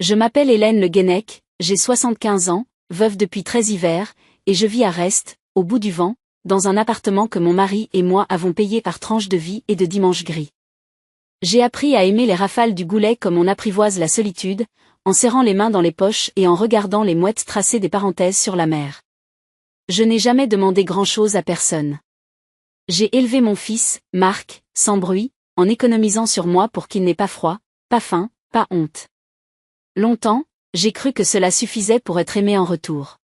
Je m'appelle Hélène Le Guenec, j'ai 75 ans, veuve depuis 13 hivers, et je vis à Rest, au bout du vent, dans un appartement que mon mari et moi avons payé par tranche de vie et de dimanche gris. J'ai appris à aimer les rafales du Goulet comme on apprivoise la solitude, en serrant les mains dans les poches et en regardant les mouettes tracer des parenthèses sur la mer. Je n'ai jamais demandé grand-chose à personne. J'ai élevé mon fils, Marc, sans bruit, en économisant sur moi pour qu'il n'ait pas froid, pas faim, pas honte. Longtemps, j'ai cru que cela suffisait pour être aimé en retour.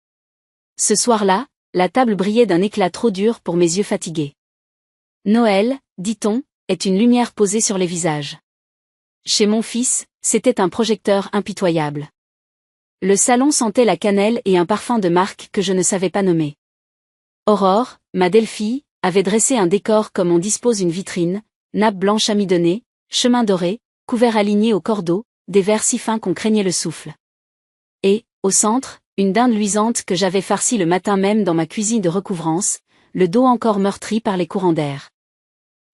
Ce soir-là, la table brillait d'un éclat trop dur pour mes yeux fatigués. Noël, dit-on, est une lumière posée sur les visages. Chez mon fils, c'était un projecteur impitoyable. Le salon sentait la cannelle et un parfum de marque que je ne savais pas nommer. Aurore, ma Delphie, avait dressé un décor comme on dispose une vitrine, nappe blanche amidonnée, chemin doré, couvert aligné au cordeau, des verres si fins qu'on craignait le souffle. Et, au centre, une dinde luisante que j'avais farcie le matin même dans ma cuisine de recouvrance, le dos encore meurtri par les courants d'air.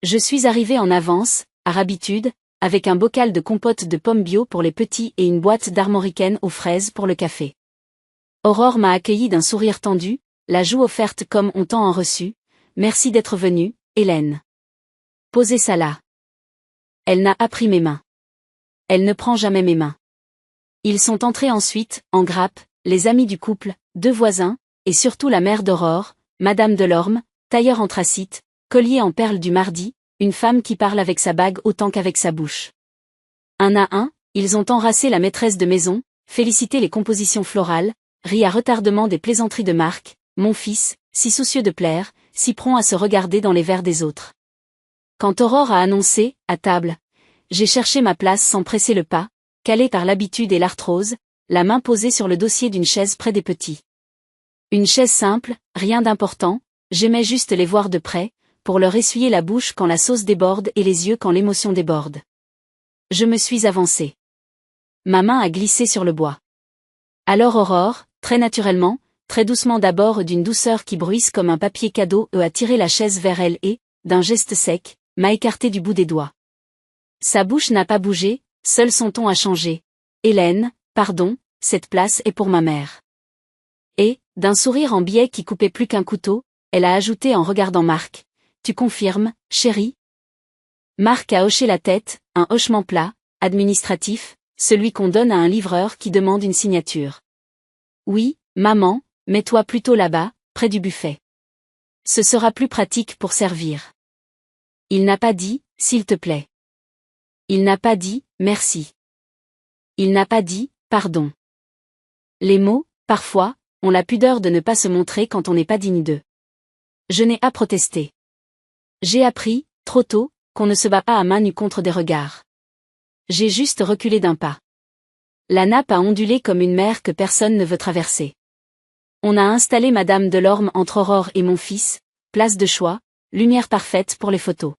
Je suis arrivée en avance, à habitude, avec un bocal de compote de pommes bio pour les petits et une boîte d'armoricaine aux fraises pour le café. Aurore m'a accueilli d'un sourire tendu, la joue offerte comme on tend en reçu. Merci d'être venue, Hélène. Posez ça là. Elle n'a pas pris mes mains. Elle ne prend jamais mes mains. Ils sont entrés ensuite, en grappe, les amis du couple, 2 voisins, et surtout la mère d'Aurore, Madame Delorme, tailleur anthracite, collier en perles du mardi, une femme qui parle avec sa bague autant qu'avec sa bouche. Un à un, ils ont enracé la maîtresse de maison, félicité les compositions florales, ri à retardement des plaisanteries de Marc, mon fils, si soucieux de plaire, si prompt à se regarder dans les verres des autres. Quand Aurore a annoncé, à table, j'ai cherché ma place sans presser le pas, calée par l'habitude et l'arthrose, la main posée sur le dossier d'une chaise près des petits. Une chaise simple, rien d'important, j'aimais juste les voir de près, pour leur essuyer la bouche quand la sauce déborde et les yeux quand l'émotion déborde. Je me suis avancée. Ma main a glissé sur le bois. Alors Aurore, très naturellement, très doucement d'abord d'une douceur qui bruisse comme un papier cadeau a tiré la chaise vers elle et, d'un geste sec, m'a écarté du bout des doigts. Sa bouche n'a pas bougé, seul son ton a changé. Hélène, pardon, cette place est pour ma mère. Et, d'un sourire en biais qui coupait plus qu'un couteau, elle a ajouté en regardant Marc. Tu confirmes, chérie? Marc a hoché la tête, un hochement plat, administratif, celui qu'on donne à un livreur qui demande une signature. Oui, maman, mets-toi plutôt là-bas, près du buffet. Ce sera plus pratique pour servir. Il n'a pas dit, s'il te plaît. Il n'a pas dit, merci. Il n'a pas dit, pardon. Les mots, parfois, ont la pudeur de ne pas se montrer quand on n'est pas digne d'eux. Je n'ai pas protesté. J'ai appris, trop tôt, qu'on ne se bat pas à main nue contre des regards. J'ai juste reculé d'un pas. La nappe a ondulé comme une mer que personne ne veut traverser. On a installé Madame Delorme entre Aurore et mon fils, place de choix, lumière parfaite pour les photos.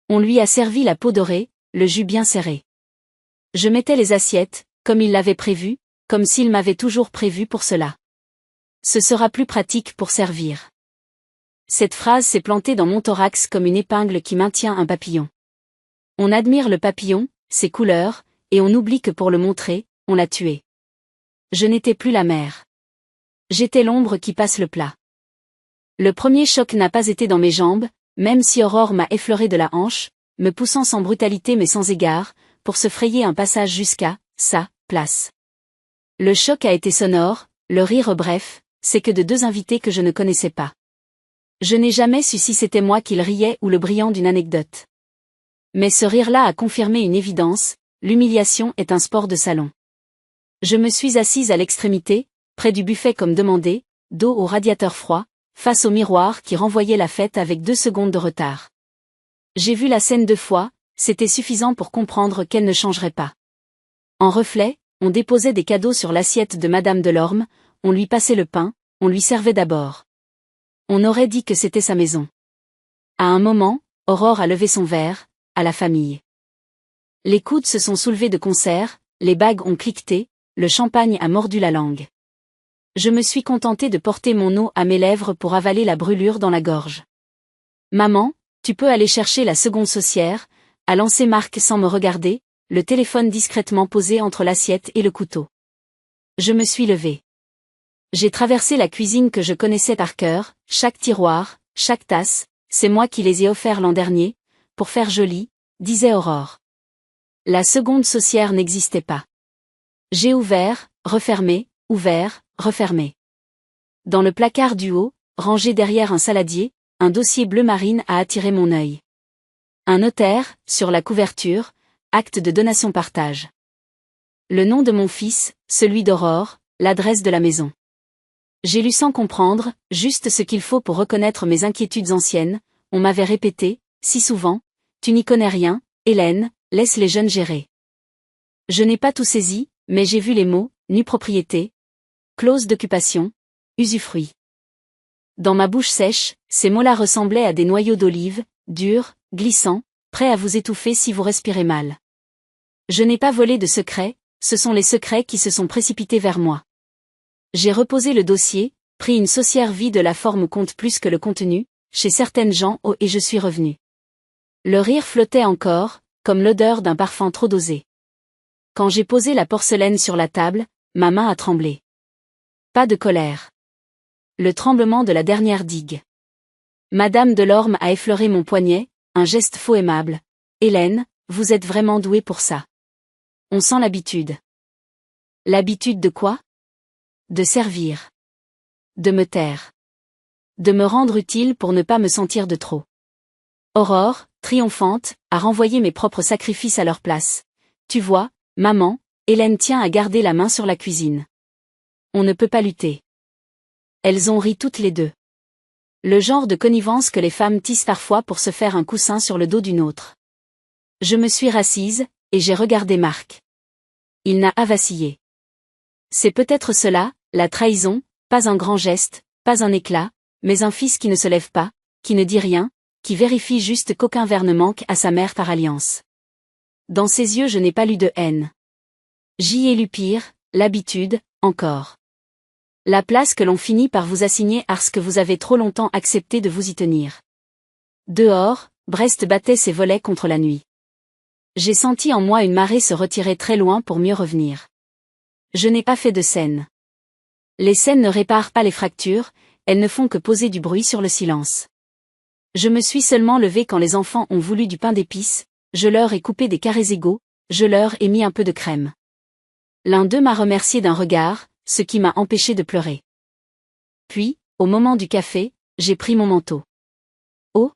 On lui a servi la peau dorée, le jus bien serré. Je mettais les assiettes, comme il l'avait prévu, comme s'il m'avait toujours prévu pour cela. Ce sera plus pratique pour servir. Cette phrase s'est plantée dans mon thorax comme une épingle qui maintient un papillon. On admire le papillon, ses couleurs, et on oublie que pour le montrer, on l'a tué. Je n'étais plus la mère. J'étais l'ombre qui passe le plat. Le premier choc n'a pas été dans mes jambes, même si Aurore m'a effleuré de la hanche, me poussant sans brutalité mais sans égard, pour se frayer un passage jusqu'à sa place. Le choc a été sonore, le rire bref, c'est que de 2 invités que je ne connaissais pas. Je n'ai jamais su si c'était moi qu'il riait ou le brillant d'une anecdote. Mais ce rire-là a confirmé une évidence, l'humiliation est un sport de salon. Je me suis assise à l'extrémité, près du buffet comme demandé, dos au radiateur froid, face au miroir qui renvoyait la fête avec 2 secondes de retard. J'ai vu la scène 2 fois, c'était suffisant pour comprendre qu'elle ne changerait pas. En reflet, on déposait des cadeaux sur l'assiette de Madame Delorme, on lui passait le pain, on lui servait d'abord. On aurait dit que c'était sa maison. À un moment, Aurore a levé son verre, à la famille. Les coudes se sont soulevés de concert, les bagues ont cliqueté, le champagne a mordu la langue. Je me suis contentée de porter mon eau à mes lèvres pour avaler la brûlure dans la gorge. Maman, tu peux aller chercher la seconde saucière, a lancé Marc sans me regarder, le téléphone discrètement posé entre l'assiette et le couteau. Je me suis levée. J'ai traversé la cuisine que je connaissais par cœur, chaque tiroir, chaque tasse, c'est moi qui les ai offerts l'an dernier, pour faire joli, disait Aurore. La seconde saucière n'existait pas. J'ai ouvert, refermé, ouvert, refermé. Dans le placard du haut, rangé derrière un saladier, un dossier bleu marine a attiré mon œil. Un notaire, sur la couverture, acte de donation-partage. Le nom de mon fils, celui d'Aurore, l'adresse de la maison. J'ai lu sans comprendre, juste ce qu'il faut pour reconnaître mes inquiétudes anciennes, on m'avait répété, si souvent, tu n'y connais rien, Hélène, laisse les jeunes gérer. Je n'ai pas tout saisi, mais j'ai vu les mots, nue propriété, clause d'occupation, usufruit. Dans ma bouche sèche, ces mots-là ressemblaient à des noyaux d'olive, durs, glissants, prêts à vous étouffer si vous respirez mal. Je n'ai pas volé de secrets, ce sont les secrets qui se sont précipités vers moi. J'ai reposé le dossier, pris une saucière vide, la forme compte plus que le contenu, chez certaines gens, et je suis revenu. Le rire flottait encore, comme l'odeur d'un parfum trop dosé. Quand j'ai posé la porcelaine sur la table, ma main a tremblé. Pas de colère. Le tremblement de la dernière digue. Madame Delorme a effleuré mon poignet, un geste faux aimable. Hélène, vous êtes vraiment douée pour ça. On sent l'habitude. L'habitude de quoi? De servir. De me taire. De me rendre utile pour ne pas me sentir de trop. Aurore, triomphante, a renvoyé mes propres sacrifices à leur place. Tu vois, maman, Hélène tient à garder la main sur la cuisine. On ne peut pas lutter. Elles ont ri toutes les deux. Le genre de connivence que les femmes tissent parfois pour se faire un coussin sur le dos d'une autre. Je me suis rassise, et j'ai regardé Marc. Il n'a pas vacillé. C'est peut-être cela, la trahison, pas un grand geste, pas un éclat, mais un fils qui ne se lève pas, qui ne dit rien, qui vérifie juste qu'aucun ver ne manque à sa mère par alliance. Dans ses yeux je n'ai pas lu de haine. J'y ai lu pire, l'habitude, encore. La place que l'on finit par vous assigner parce que vous avez trop longtemps accepté de vous y tenir. Dehors, Brest battait ses volets contre la nuit. J'ai senti en moi une marée se retirer très loin pour mieux revenir. Je n'ai pas fait de scène. Les scènes ne réparent pas les fractures, elles ne font que poser du bruit sur le silence. Je me suis seulement levée quand les enfants ont voulu du pain d'épices, je leur ai coupé des carrés égaux, je leur ai mis un peu de crème. L'un d'eux m'a remercié d'un regard, ce qui m'a empêché de pleurer. Puis, au moment du café, j'ai pris mon manteau. Oh?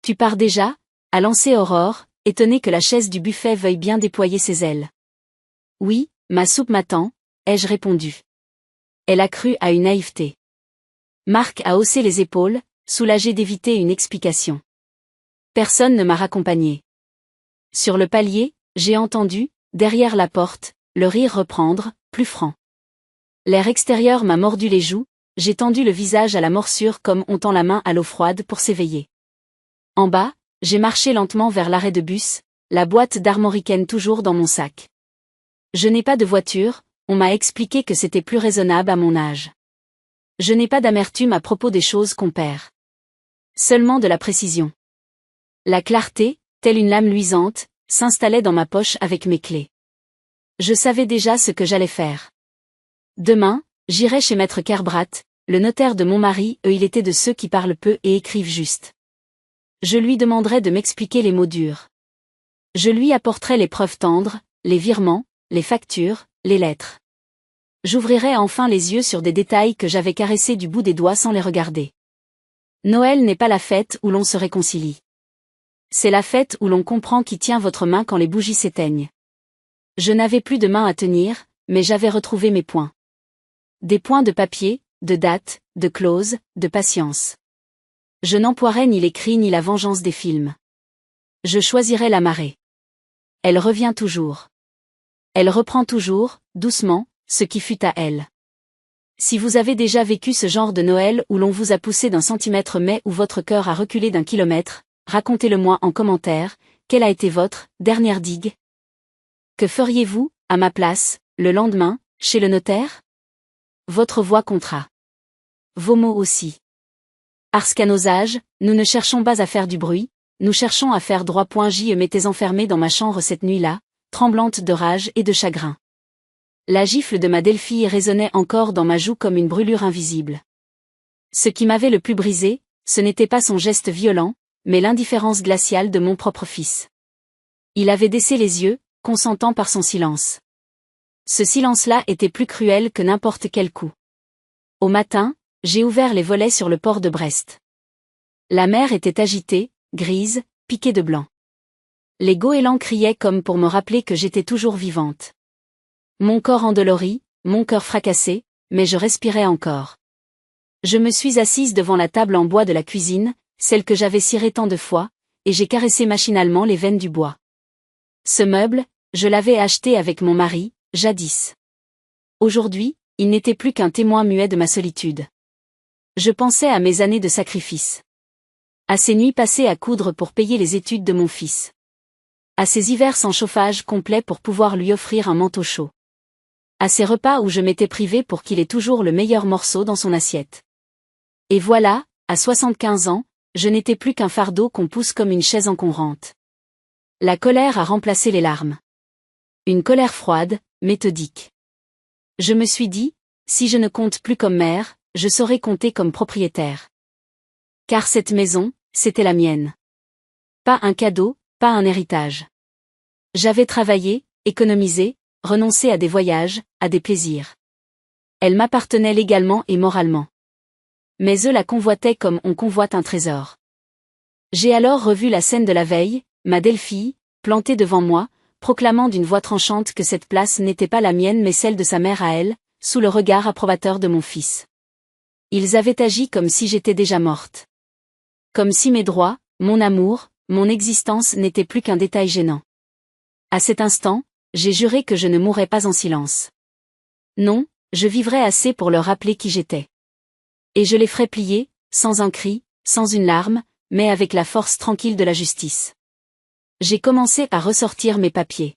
Tu pars déjà? A lancé Aurore, étonnée que la chaise du buffet veuille bien déployer ses ailes. Oui, ma soupe m'attend, ai-je répondu. Elle a cru à une naïveté. Marc a haussé les épaules, soulagé d'éviter une explication. Personne ne m'a raccompagné. Sur le palier, j'ai entendu, derrière la porte, le rire reprendre, plus franc. L'air extérieur m'a mordu les joues, j'ai tendu le visage à la morsure comme on tend la main à l'eau froide pour s'éveiller. En bas, j'ai marché lentement vers l'arrêt de bus, la boîte d'armoricaine toujours dans mon sac. Je n'ai pas de voiture, on m'a expliqué que c'était plus raisonnable à mon âge. Je n'ai pas d'amertume à propos des choses qu'on perd. Seulement de la précision. La clarté, telle une lame luisante, s'installait dans ma poche avec mes clés. Je savais déjà ce que j'allais faire. Demain, j'irai chez Maître Kerbrat, le notaire de mon mari, il était de ceux qui parlent peu et écrivent juste. Je lui demanderai de m'expliquer les mots durs. Je lui apporterai les preuves tendres, les virements, les factures, les lettres. J'ouvrirai enfin les yeux sur des détails que j'avais caressés du bout des doigts sans les regarder. Noël n'est pas la fête où l'on se réconcilie. C'est la fête où l'on comprend qui tient votre main quand les bougies s'éteignent. Je n'avais plus de main à tenir, mais j'avais retrouvé mes poings. Des points de papier, de date, de clause, de patience. Je n'emploierai ni les cris ni la vengeance des films. Je choisirai la marée. Elle revient toujours. Elle reprend toujours, doucement, ce qui fut à elle. Si vous avez déjà vécu ce genre de Noël où l'on vous a poussé d'un centimètre mais où votre cœur a reculé d'un kilomètre, racontez-le-moi en commentaire, quelle a été votre dernière digue? Que feriez-vous, à ma place, le lendemain, chez le notaire? Votre voix comptera. Vos mots aussi. Parce qu'à nos âges, nous ne cherchons pas à faire du bruit, nous cherchons à faire droit. J'y m'étais enfermé dans ma chambre cette nuit-là, tremblante de rage et de chagrin. La gifle de ma Delphie résonnait encore dans ma joue comme une brûlure invisible. Ce qui m'avait le plus brisé, ce n'était pas son geste violent, mais l'indifférence glaciale de mon propre fils. Il avait baissé les yeux, consentant par son silence. Ce silence-là était plus cruel que n'importe quel coup. Au matin, j'ai ouvert les volets sur le port de Brest. La mer était agitée, grise, piquée de blanc. Les goélands criaient comme pour me rappeler que j'étais toujours vivante. Mon corps endolori, mon cœur fracassé, mais je respirais encore. Je me suis assise devant la table en bois de la cuisine, celle que j'avais cirée tant de fois, et j'ai caressé machinalement les veines du bois. Ce meuble, je l'avais acheté avec mon mari, jadis. Aujourd'hui, il n'était plus qu'un témoin muet de ma solitude. Je pensais à mes années de sacrifice. À ces nuits passées à coudre pour payer les études de mon fils. À ces hivers sans chauffage complet pour pouvoir lui offrir un manteau chaud. À ces repas où je m'étais privée pour qu'il ait toujours le meilleur morceau dans son assiette. Et voilà, à 75 ans, je n'étais plus qu'un fardeau qu'on pousse comme une chaise encombrante. La colère a remplacé les larmes. Une colère froide, méthodique. Je me suis dit, si je ne compte plus comme mère, je saurais compter comme propriétaire. Car cette maison, c'était la mienne. Pas un cadeau, pas un héritage. J'avais travaillé, économisé, renoncé à des voyages, à des plaisirs. Elle m'appartenait légalement et moralement. Mais eux la convoitaient comme on convoite un trésor. J'ai alors revu la scène de la veille, ma Delphie, plantée devant moi, proclamant d'une voix tranchante que cette place n'était pas la mienne mais celle de sa mère à elle, sous le regard approbateur de mon fils. Ils avaient agi comme si j'étais déjà morte. Comme si mes droits, mon amour, mon existence n'étaient plus qu'un détail gênant. À cet instant, j'ai juré que je ne mourrais pas en silence. Non, je vivrais assez pour leur rappeler qui j'étais. Et je les ferais plier, sans un cri, sans une larme, mais avec la force tranquille de la justice. J'ai commencé à ressortir mes papiers.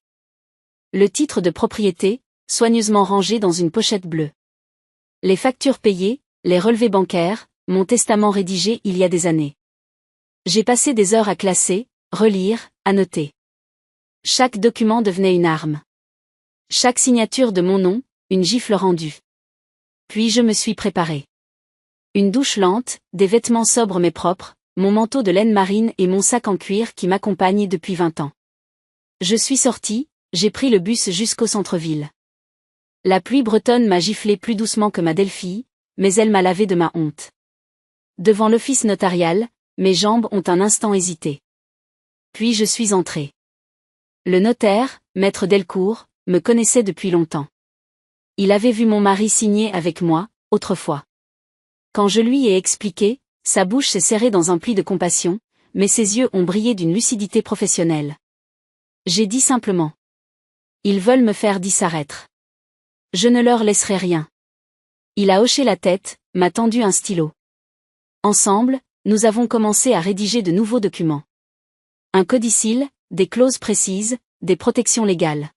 Le titre de propriété, soigneusement rangé dans une pochette bleue. Les factures payées, les relevés bancaires, mon testament rédigé il y a des années. J'ai passé des heures à classer, relire, à noter. Chaque document devenait une arme. Chaque signature de mon nom, une gifle rendue. Puis je me suis préparée. Une douche lente, des vêtements sobres mais propres, mon manteau de laine marine et mon sac en cuir qui m'accompagne depuis 20 ans. Je suis sortie, j'ai pris le bus jusqu'au centre-ville. La pluie bretonne m'a giflé plus doucement que ma Delphie, mais elle m'a lavé de ma honte. Devant l'office notarial, mes jambes ont un instant hésité. Puis je suis entrée. Le notaire, maître Delcourt, me connaissait depuis longtemps. Il avait vu mon mari signer avec moi, autrefois. Quand je lui ai expliqué, sa bouche s'est serrée dans un pli de compassion, mais ses yeux ont brillé d'une lucidité professionnelle. J'ai dit simplement. Ils veulent me faire disparaître. Je ne leur laisserai rien. Il a hoché la tête, m'a tendu un stylo. Ensemble, nous avons commencé à rédiger de nouveaux documents. Un codicille, des clauses précises, des protections légales.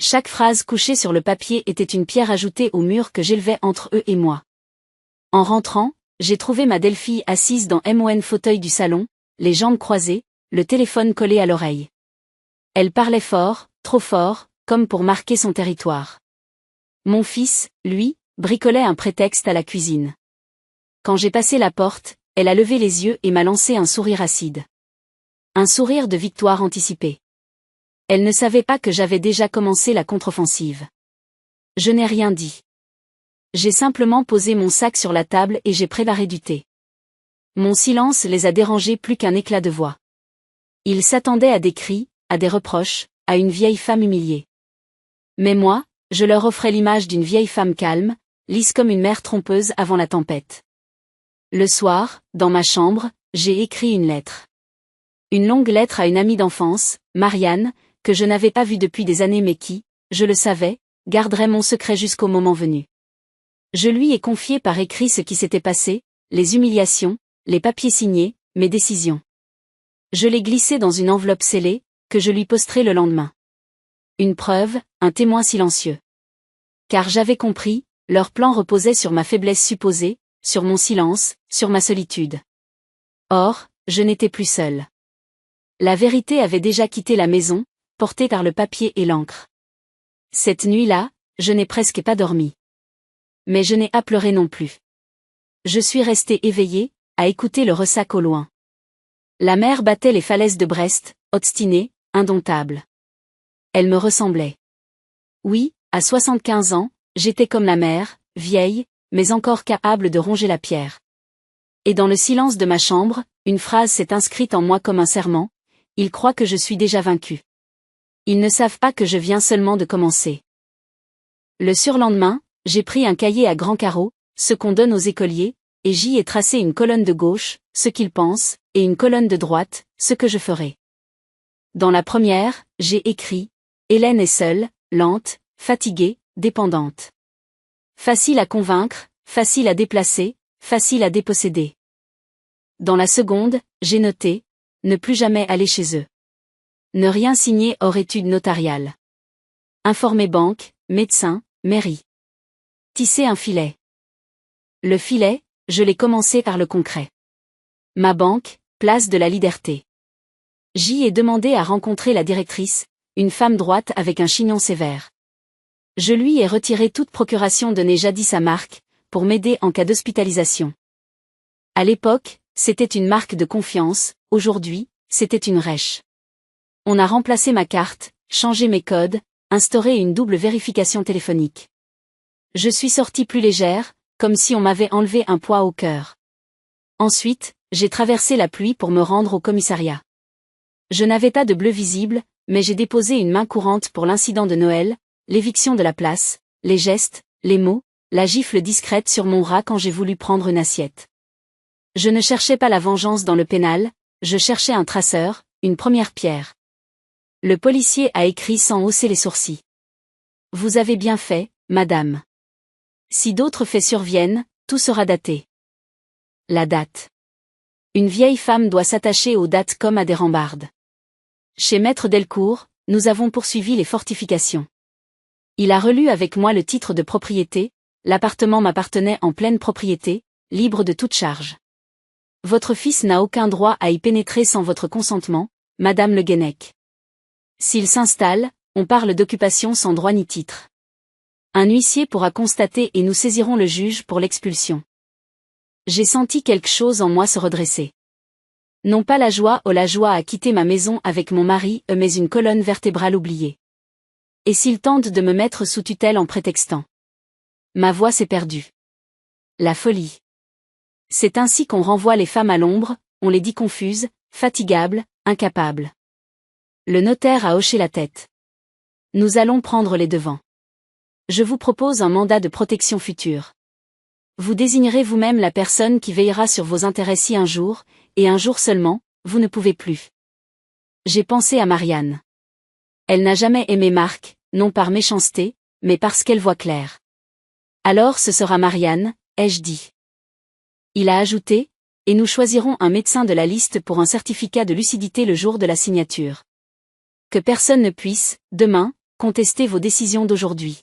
Chaque phrase couchée sur le papier était une pierre ajoutée au mur que j'élevais entre eux et moi. En rentrant, j'ai trouvé ma Delphie assise dans mon fauteuil du salon, les jambes croisées, le téléphone collé à l'oreille. Elle parlait fort, trop fort, comme pour marquer son territoire. Mon fils, lui, bricolait un prétexte à la cuisine. Quand j'ai passé la porte, elle a levé les yeux et m'a lancé un sourire acide. Un sourire de victoire anticipée. Elle ne savait pas que j'avais déjà commencé la contre-offensive. Je n'ai rien dit. J'ai simplement posé mon sac sur la table et j'ai préparé du thé. Mon silence les a dérangés plus qu'un éclat de voix. Ils s'attendaient à des cris, à des reproches, à une vieille femme humiliée. Mais moi, je leur offrais l'image d'une vieille femme calme, lisse comme une mer trompeuse avant la tempête. Le soir, dans ma chambre, j'ai écrit une lettre. Une longue lettre à une amie d'enfance, Marianne, que je n'avais pas vue depuis des années mais qui, je le savais, garderait mon secret jusqu'au moment venu. Je lui ai confié par écrit ce qui s'était passé, les humiliations, les papiers signés, mes décisions. Je l'ai glissé dans une enveloppe scellée, que je lui posterai le lendemain. Une preuve, un témoin silencieux. Car j'avais compris, leur plan reposait sur ma faiblesse supposée, sur mon silence, sur ma solitude. Or, je n'étais plus seule. La vérité avait déjà quitté la maison, porté par le papier et l'encre. Cette nuit-là, je n'ai presque pas dormi. Mais je n'ai pas pleuré non plus. Je suis resté éveillé, à écouter le ressac au loin. La mer battait les falaises de Brest, obstinée, indomptable. Elle me ressemblait. Oui, à 75 ans, j'étais comme la mer, vieille, mais encore capable de ronger la pierre. Et dans le silence de ma chambre, une phrase s'est inscrite en moi comme un serment: ils croient que je suis déjà vaincu. Ils ne savent pas que je viens seulement de commencer. Le surlendemain, j'ai pris un cahier à grands carreaux, ce qu'on donne aux écoliers, et j'y ai tracé une colonne de gauche, ce qu'ils pensent, et une colonne de droite, ce que je ferai. Dans la première, j'ai écrit: Hélène est seule, lente, fatiguée, dépendante. Facile à convaincre, facile à déplacer, facile à déposséder. Dans la seconde, j'ai noté: ne plus jamais aller chez eux. Ne rien signer hors études notariales. Informer banque, médecin, mairie. Tisser un filet. Le filet, je l'ai commencé par le concret. Ma banque, place de la Liberté. J'y ai demandé à rencontrer la directrice, une femme droite avec un chignon sévère. Je lui ai retiré toute procuration donnée jadis à Marc, pour m'aider en cas d'hospitalisation. À l'époque, c'était une marque de confiance, aujourd'hui, c'était une rêche. On a remplacé ma carte, changé mes codes, instauré une double vérification téléphonique. Je suis sortie plus légère, comme si on m'avait enlevé un poids au cœur. Ensuite, j'ai traversé la pluie pour me rendre au commissariat. Je n'avais pas de bleu visible, mais j'ai déposé une main courante pour l'incident de Noël, l'éviction de la place, les gestes, les mots, la gifle discrète sur mon rat quand j'ai voulu prendre une assiette. Je ne cherchais pas la vengeance dans le pénal, je cherchais un traceur, une première pierre. Le policier a écrit sans hausser les sourcils. Vous avez bien fait, madame. Si d'autres faits surviennent, tout sera daté. La date. Une vieille femme doit s'attacher aux dates comme à des rambardes. Chez Maître Delcourt, nous avons poursuivi les fortifications. Il a relu avec moi le titre de propriété, l'appartement m'appartenait en pleine propriété, libre de toute charge. Votre fils n'a aucun droit à y pénétrer sans votre consentement, madame Le Guenec. S'il s'installe, on parle d'occupation sans droit ni titre. Un huissier pourra constater et nous saisirons le juge pour l'expulsion. J'ai senti quelque chose en moi se redresser. Non pas la joie à quitter ma maison avec mon mari, mais une colonne vertébrale oubliée. Et s'il tente de me mettre sous tutelle en prétextant? Ma voix s'est perdue. La folie. C'est ainsi qu'on renvoie les femmes à l'ombre, on les dit confuses, fatigables, incapables. Le notaire a hoché la tête. Nous allons prendre les devants. Je vous propose un mandat de protection future. Vous désignerez vous-même la personne qui veillera sur vos intérêts si un jour, et un jour seulement, vous ne pouvez plus. J'ai pensé à Marianne. Elle n'a jamais aimé Marc, non par méchanceté, mais parce qu'elle voit clair. Alors ce sera Marianne, ai-je dit. Il a ajouté: et nous choisirons un médecin de la liste pour un certificat de lucidité le jour de la signature. Que personne ne puisse, demain, contester vos décisions d'aujourd'hui.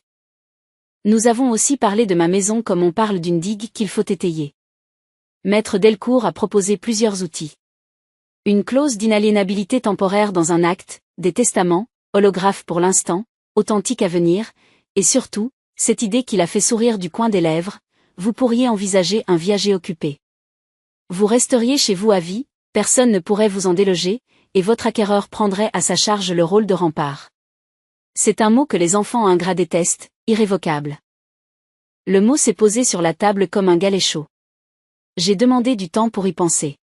Nous avons aussi parlé de ma maison comme on parle d'une digue qu'il faut étayer. Maître Delcourt a proposé plusieurs outils. Une clause d'inaliénabilité temporaire dans un acte, des testaments, holographes pour l'instant, authentiques à venir, et surtout, cette idée qui l'a fait sourire du coin des lèvres: vous pourriez envisager un viager occupé. Vous resteriez chez vous à vie, personne ne pourrait vous en déloger, et votre acquéreur prendrait à sa charge le rôle de rempart. C'est un mot que les enfants ingrats détestent, irrévocable. Le mot s'est posé sur la table comme un galet chaud. J'ai demandé du temps pour y penser.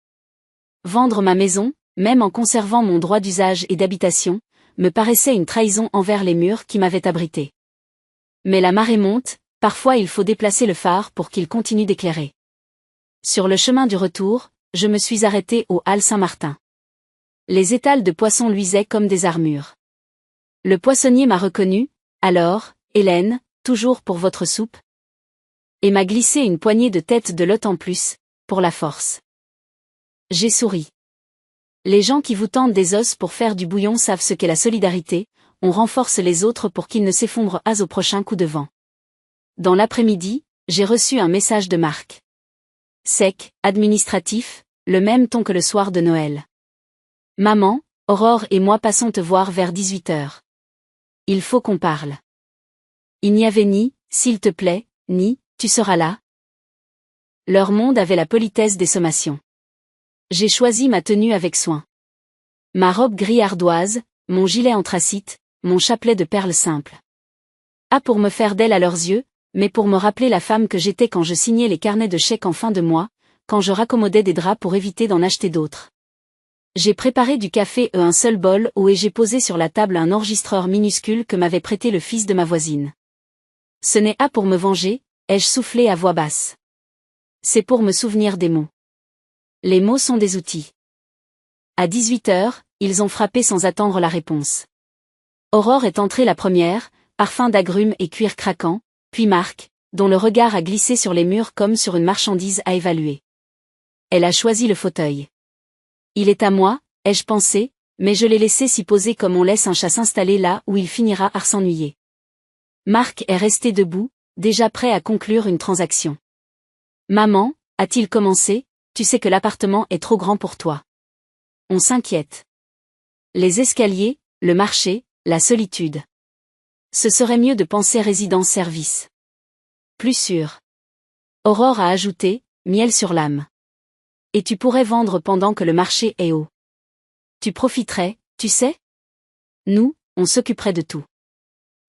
Vendre ma maison, même en conservant mon droit d'usage et d'habitation, me paraissait une trahison envers les murs qui m'avaient abrité. Mais la marée monte, parfois il faut déplacer le phare pour qu'il continue d'éclairer. Sur le chemin du retour, je me suis arrêté aux Halles Saint-Martin. Les étals de poissons luisaient comme des armures. Le poissonnier m'a reconnu: alors, Hélène, toujours pour votre soupe? Et m'a glissé une poignée de têtes de lot en plus, pour la force. J'ai souri. Les gens qui vous tendent des os pour faire du bouillon savent ce qu'est la solidarité, on renforce les autres pour qu'ils ne s'effondrent pas au prochain coup de vent. Dans l'après-midi, j'ai reçu un message de Marc. Sec, administratif, le même ton que le soir de Noël. Maman, Aurore et moi passons te voir vers 18 h. Il faut qu'on parle. Il n'y avait ni, s'il te plaît, ni, tu seras là. Leur monde avait la politesse des sommations. J'ai choisi ma tenue avec soin. Ma robe gris ardoise, mon gilet anthracite, mon chapelet de perles simples. Pas pour me faire d'elle à leurs yeux, mais pour me rappeler la femme que j'étais quand je signais les carnets de chèques en fin de mois, quand je raccommodais des draps pour éviter d'en acheter d'autres. J'ai préparé du café et un seul bol et j'ai posé sur la table un enregistreur minuscule que m'avait prêté le fils de ma voisine. Ce n'est pas pour me venger, ai-je soufflé à voix basse. C'est pour me souvenir des mots. Les mots sont des outils. À 18 h, ils ont frappé sans attendre la réponse. Aurore est entrée la première, parfum d'agrumes et cuir craquant, puis Marc, dont le regard a glissé sur les murs comme sur une marchandise à évaluer. Elle a choisi le fauteuil. Il est à moi, ai-je pensé, mais je l'ai laissé s'y poser comme on laisse un chat s'installer là où il finira par s'ennuyer. Marc est resté debout, déjà prêt à conclure une transaction. Maman, a-t-il commencé, tu sais que l'appartement est trop grand pour toi. On s'inquiète. Les escaliers, le marché, la solitude. Ce serait mieux de penser résidence-service. Plus sûr. Aurore a ajouté, miel sur l'âme. Et tu pourrais vendre pendant que le marché est haut. Tu profiterais, tu sais? Nous, on s'occuperait de tout.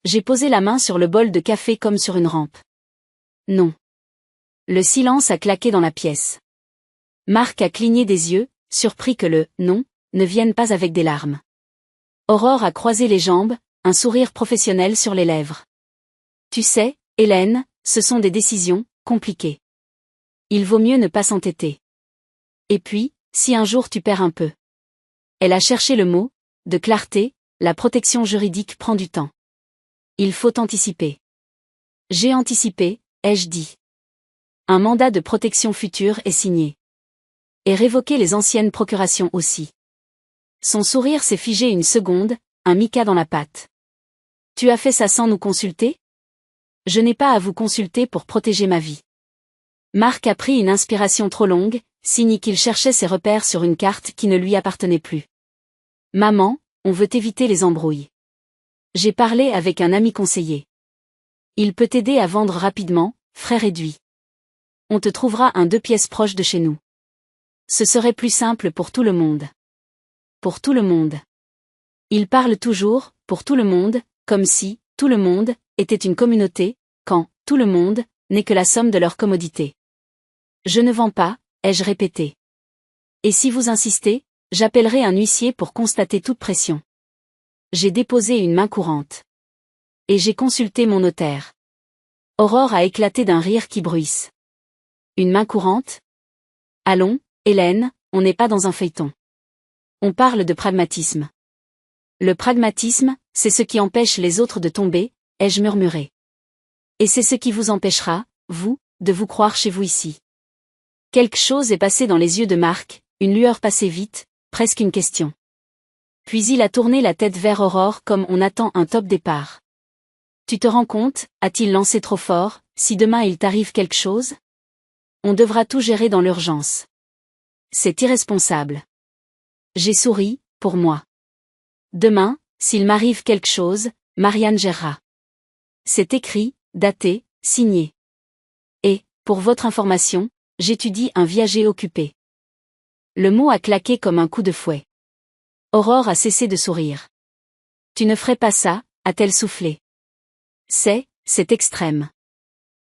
J'ai posé la main sur le bol de café comme sur une rampe. Non. Le silence a claqué dans la pièce. Marc a cligné des yeux, surpris que le « non » ne vienne pas avec des larmes. Aurore a croisé les jambes, un sourire professionnel sur les lèvres. Tu sais, Hélène, ce sont des décisions compliquées. Il vaut mieux ne pas s'entêter. Et puis, si un jour tu perds un peu. Elle a cherché le mot, de clarté, la protection juridique prend du temps. Il faut anticiper. J'ai anticipé, ai-je dit. Un mandat de protection future est signé. Et révoquer les anciennes procurations aussi. Son sourire s'est figé une seconde, un mica dans la pâte. Tu as fait ça sans nous consulter? Je n'ai pas à vous consulter pour protéger ma vie. Marc a pris une inspiration trop longue, signe qu'il cherchait ses repères sur une carte qui ne lui appartenait plus. Maman, on veut éviter les embrouilles. J'ai parlé avec un ami conseiller. Il peut t'aider à vendre rapidement, frais réduits. On te trouvera un 2 pièces proche de chez nous. Ce serait plus simple pour tout le monde. Pour tout le monde. Il parle toujours, pour tout le monde, comme si, tout le monde, était une communauté, quand, tout le monde, n'est que la somme de leurs commodités. Je ne vends pas, ai-je répété. Et si vous insistez, j'appellerai un huissier pour constater toute pression. J'ai déposé une main courante. Et j'ai consulté mon notaire. Aurore a éclaté d'un rire qui bruisse. Une main courante? Allons, Hélène, on n'est pas dans un feuilleton. On parle de pragmatisme. Le pragmatisme, c'est ce qui empêche les autres de tomber, ai-je murmuré. Et c'est ce qui vous empêchera, vous, de vous croire chez vous ici. Quelque chose est passé dans les yeux de Marc, une lueur passée vite, presque une question. Puis il a tourné la tête vers Aurore comme on attend un top départ. Tu te rends compte, a-t-il lancé trop fort, si demain il t'arrive quelque chose? On devra tout gérer dans l'urgence. C'est irresponsable. J'ai souri, pour moi. Demain, s'il m'arrive quelque chose, Marianne gérera. C'est écrit, daté, signé. Et, pour votre information, j'étudie un viager occupé. Le mot a claqué comme un coup de fouet. Aurore a cessé de sourire. Tu ne ferais pas ça, a-t-elle soufflé. C'est extrême.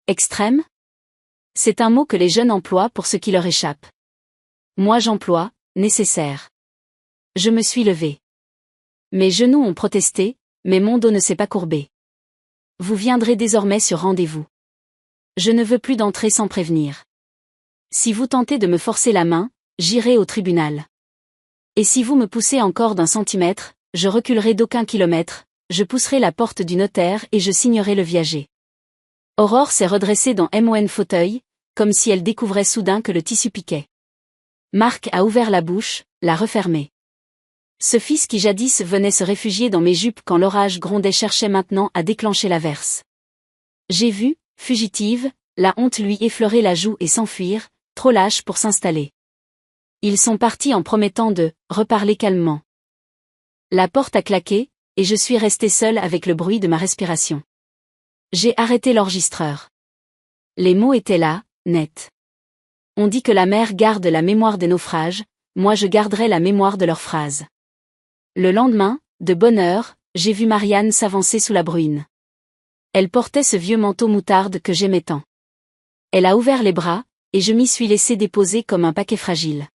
Extrême? C'est un mot que les jeunes emploient pour ce qui leur échappe. Moi j'emploie, nécessaire. Je me suis levée. Mes genoux ont protesté, mais mon dos ne s'est pas courbé. Vous viendrez désormais sur rendez-vous. Je ne veux plus d'entrer sans prévenir. Si vous tentez de me forcer la main, j'irai au tribunal. Et si vous me poussez encore d'1 centimètre, je reculerai d'aucun kilomètre, je pousserai la porte du notaire et je signerai le viager. Aurore s'est redressée dans mon fauteuil, comme si elle découvrait soudain que le tissu piquait. Marc a ouvert la bouche, l'a refermée. Ce fils qui jadis venait se réfugier dans mes jupes quand l'orage grondait cherchait maintenant à déclencher l'averse. J'ai vu, fugitive, la honte lui effleurer la joue et s'enfuir, trop lâche pour s'installer. Ils sont partis en promettant de reparler calmement. La porte a claqué, et je suis resté seul avec le bruit de ma respiration. J'ai arrêté l'enregistreur. Les mots étaient là, nets. On dit que la mer garde la mémoire des naufrages, moi je garderai la mémoire de leurs phrases. Le lendemain, de bonne heure, j'ai vu Marianne s'avancer sous la bruine. Elle portait ce vieux manteau moutarde que j'aimais tant. Elle a ouvert les bras, et je m'y suis laissé déposer comme un paquet fragile.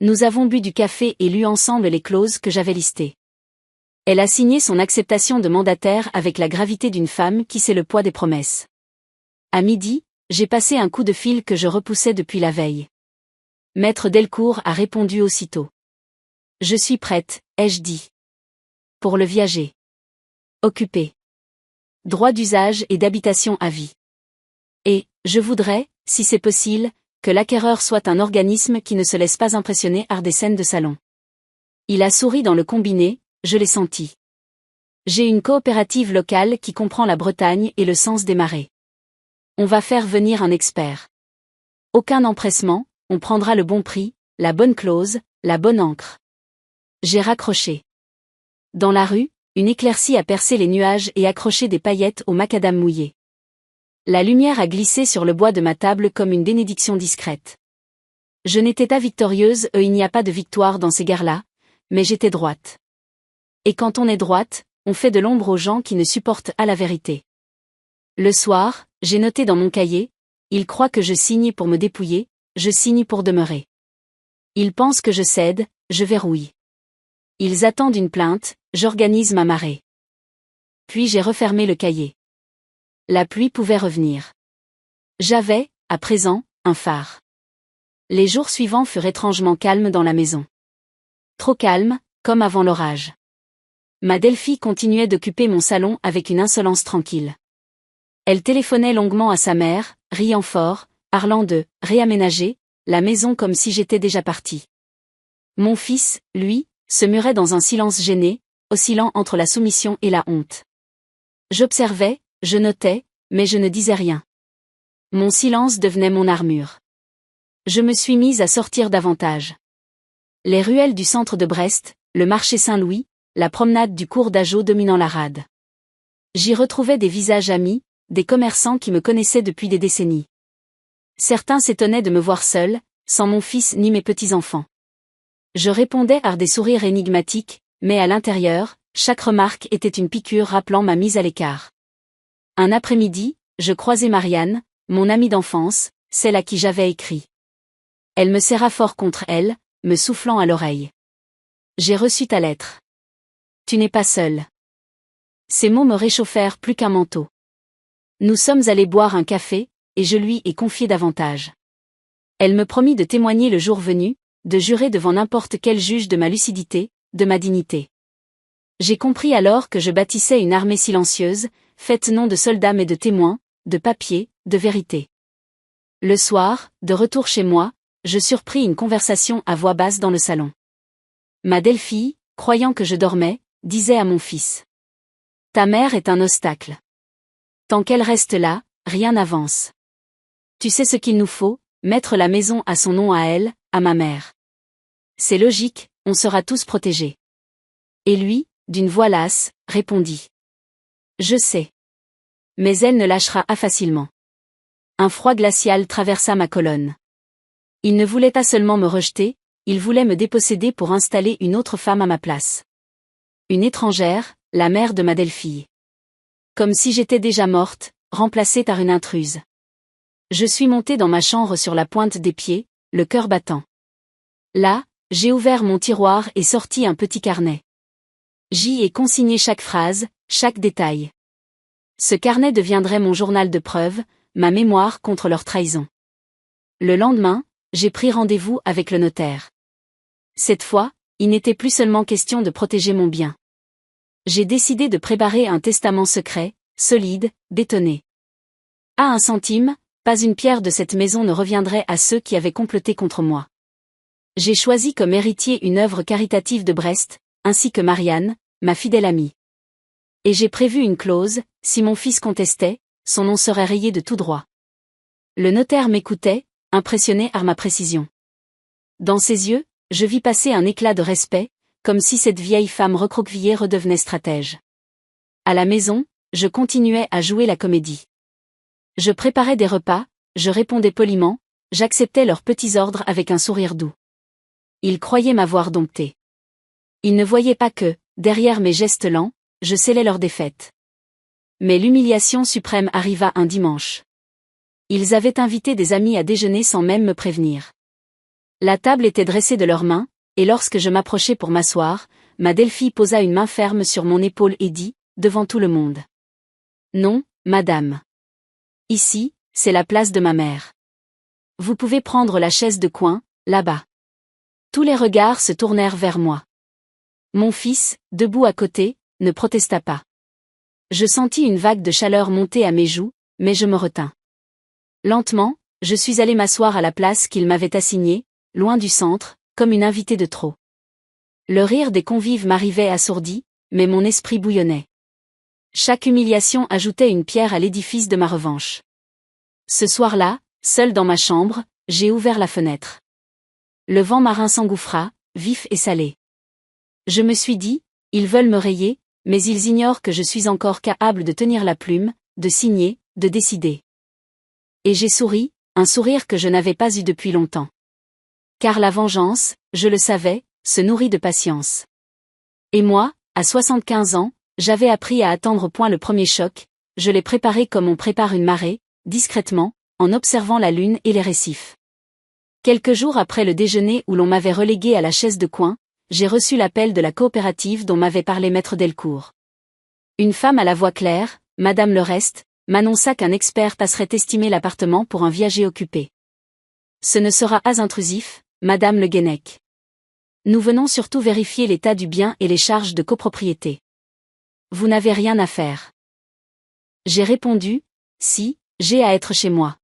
Nous avons bu du café et lu ensemble les clauses que j'avais listées. Elle a signé son acceptation de mandataire avec la gravité d'une femme qui sait le poids des promesses. À midi, j'ai passé un coup de fil que je repoussais depuis la veille. Maître Delcourt a répondu aussitôt. Je suis prête, ai-je dit. Pour le viager. Occupé. Droit d'usage et d'habitation à vie. Et, je voudrais, si c'est possible, que l'acquéreur soit un organisme qui ne se laisse pas impressionner par des scènes de salon. Il a souri dans le combiné, je l'ai senti. J'ai une coopérative locale qui comprend la Bretagne et le sens des marées. On va faire venir un expert. Aucun empressement, on prendra le bon prix, la bonne clause, la bonne encre. J'ai raccroché. Dans la rue, une éclaircie a percé les nuages et accroché des paillettes au macadam mouillé. La lumière a glissé sur le bois de ma table comme une bénédiction discrète. Je n'étais pas victorieuse et il n'y a pas de victoire dans ces gares-là, mais j'étais droite. Et quand on est droite, on fait de l'ombre aux gens qui ne supportent pas la vérité. Le soir, j'ai noté dans mon cahier, ils croient que je signe pour me dépouiller, je signe pour demeurer. Ils pensent que je cède, je verrouille. Ils attendent une plainte, j'organise ma marée. Puis j'ai refermé le cahier. La pluie pouvait revenir. J'avais, à présent, un phare. Les jours suivants furent étrangement calmes dans la maison. Trop calmes, comme avant l'orage. Ma Delphi continuait d'occuper mon salon avec une insolence tranquille. Elle téléphonait longuement à sa mère, riant fort, parlant de « réaménager » la maison comme si j'étais déjà partie. Mon fils, lui, se murait dans un silence gêné, oscillant entre la soumission et la honte. J'observais, je notais, mais je ne disais rien. Mon silence devenait mon armure. Je me suis mise à sortir davantage. Les ruelles du centre de Brest, le marché Saint-Louis, la promenade du cours d'Ageau dominant la rade. J'y retrouvais des visages amis, des commerçants qui me connaissaient depuis des décennies. Certains s'étonnaient de me voir seule, sans mon fils ni mes petits-enfants. Je répondais par des sourires énigmatiques, mais à l'intérieur, chaque remarque était une piqûre rappelant ma mise à l'écart. Un après-midi, je croisai Marianne, mon amie d'enfance, celle à qui j'avais écrit. Elle me serra fort contre elle, me soufflant à l'oreille. J'ai reçu ta lettre. Tu n'es pas seule. Ces mots me réchauffèrent plus qu'un manteau. Nous sommes allés boire un café, et je lui ai confié davantage. Elle me promit de témoigner le jour venu, de jurer devant n'importe quel juge de ma lucidité, de ma dignité. J'ai compris alors que je bâtissais une armée silencieuse, faite non de soldats mais de témoins, de papiers, de vérité. Le soir, de retour chez moi, je surpris une conversation à voix basse dans le salon. Ma Delphi, croyant que je dormais, disait à mon fils. Ta mère est un obstacle. Tant qu'elle reste là, rien n'avance. Tu sais ce qu'il nous faut, mettre la maison à son nom à elle, à ma mère. C'est logique, on sera tous protégés. Et lui, d'une voix lasse, répondit. Je sais. Mais elle ne lâchera pas facilement. Un froid glacial traversa ma colonne. Il ne voulait pas seulement me rejeter, il voulait me déposséder pour installer une autre femme à ma place. Une étrangère, la mère de ma Delphi. Comme si j'étais déjà morte, remplacée par une intruse. Je suis montée dans ma chambre sur la pointe des pieds, le cœur battant. Là, j'ai ouvert mon tiroir et sorti un petit carnet. J'y ai consigné chaque phrase, chaque détail. Ce carnet deviendrait mon journal de preuve, ma mémoire contre leur trahison. Le lendemain, j'ai pris rendez-vous avec le notaire. Cette fois, il n'était plus seulement question de protéger mon bien. J'ai décidé de préparer un testament secret, solide, bétonné. À un centime, pas une pierre de cette maison ne reviendrait à ceux qui avaient comploté contre moi. J'ai choisi comme héritier une œuvre caritative de Brest, ainsi que Marianne, ma fidèle amie. Et j'ai prévu une clause, si mon fils contestait, son nom serait rayé de tout droit. Le notaire m'écoutait, impressionné par ma précision. Dans ses yeux, je vis passer un éclat de respect, comme si cette vieille femme recroquevillée redevenait stratège. À la maison, je continuais à jouer la comédie. Je préparais des repas, je répondais poliment, j'acceptais leurs petits ordres avec un sourire doux. Ils croyaient m'avoir dompté. Ils ne voyaient pas que, derrière mes gestes lents, je scellais leur défaite. Mais l'humiliation suprême arriva un dimanche. Ils avaient invité des amis à déjeuner sans même me prévenir. La table était dressée de leurs mains, et lorsque je m'approchai pour m'asseoir, ma Delphi posa une main ferme sur mon épaule et dit, devant tout le monde. Non, madame. Ici, c'est la place de ma mère. Vous pouvez prendre la chaise de coin, là-bas. Tous les regards se tournèrent vers moi. Mon fils, debout à côté, ne protesta pas. Je sentis une vague de chaleur monter à mes joues, mais je me retins. Lentement, je suis allé m'asseoir à la place qu'il m'avait assignée, loin du centre, comme une invitée de trop. Le rire des convives m'arrivait assourdi, mais mon esprit bouillonnait. Chaque humiliation ajoutait une pierre à l'édifice de ma revanche. Ce soir-là, seul dans ma chambre, j'ai ouvert la fenêtre. Le vent marin s'engouffra, vif et salé. Je me suis dit, ils veulent me rayer, mais ils ignorent que je suis encore capable de tenir la plume, de signer, de décider. Et j'ai souri, un sourire que je n'avais pas eu depuis longtemps. Car la vengeance, je le savais, se nourrit de patience. Et moi, à 75 ans, j'avais appris à attendre au point le premier choc, je l'ai préparé comme on prépare une marée, discrètement, en observant la lune et les récifs. Quelques jours après le déjeuner où l'on m'avait relégué à la chaise de coin, j'ai reçu l'appel de la coopérative dont m'avait parlé maître Delcourt. Une femme à la voix claire, Madame Le Reste, m'annonça qu'un expert passerait estimer l'appartement pour un viager occupé. Ce ne sera pas intrusif, Madame Le Guenec. Nous venons surtout vérifier l'état du bien et les charges de copropriété. Vous n'avez rien à faire. J'ai répondu, si, j'ai à être chez moi.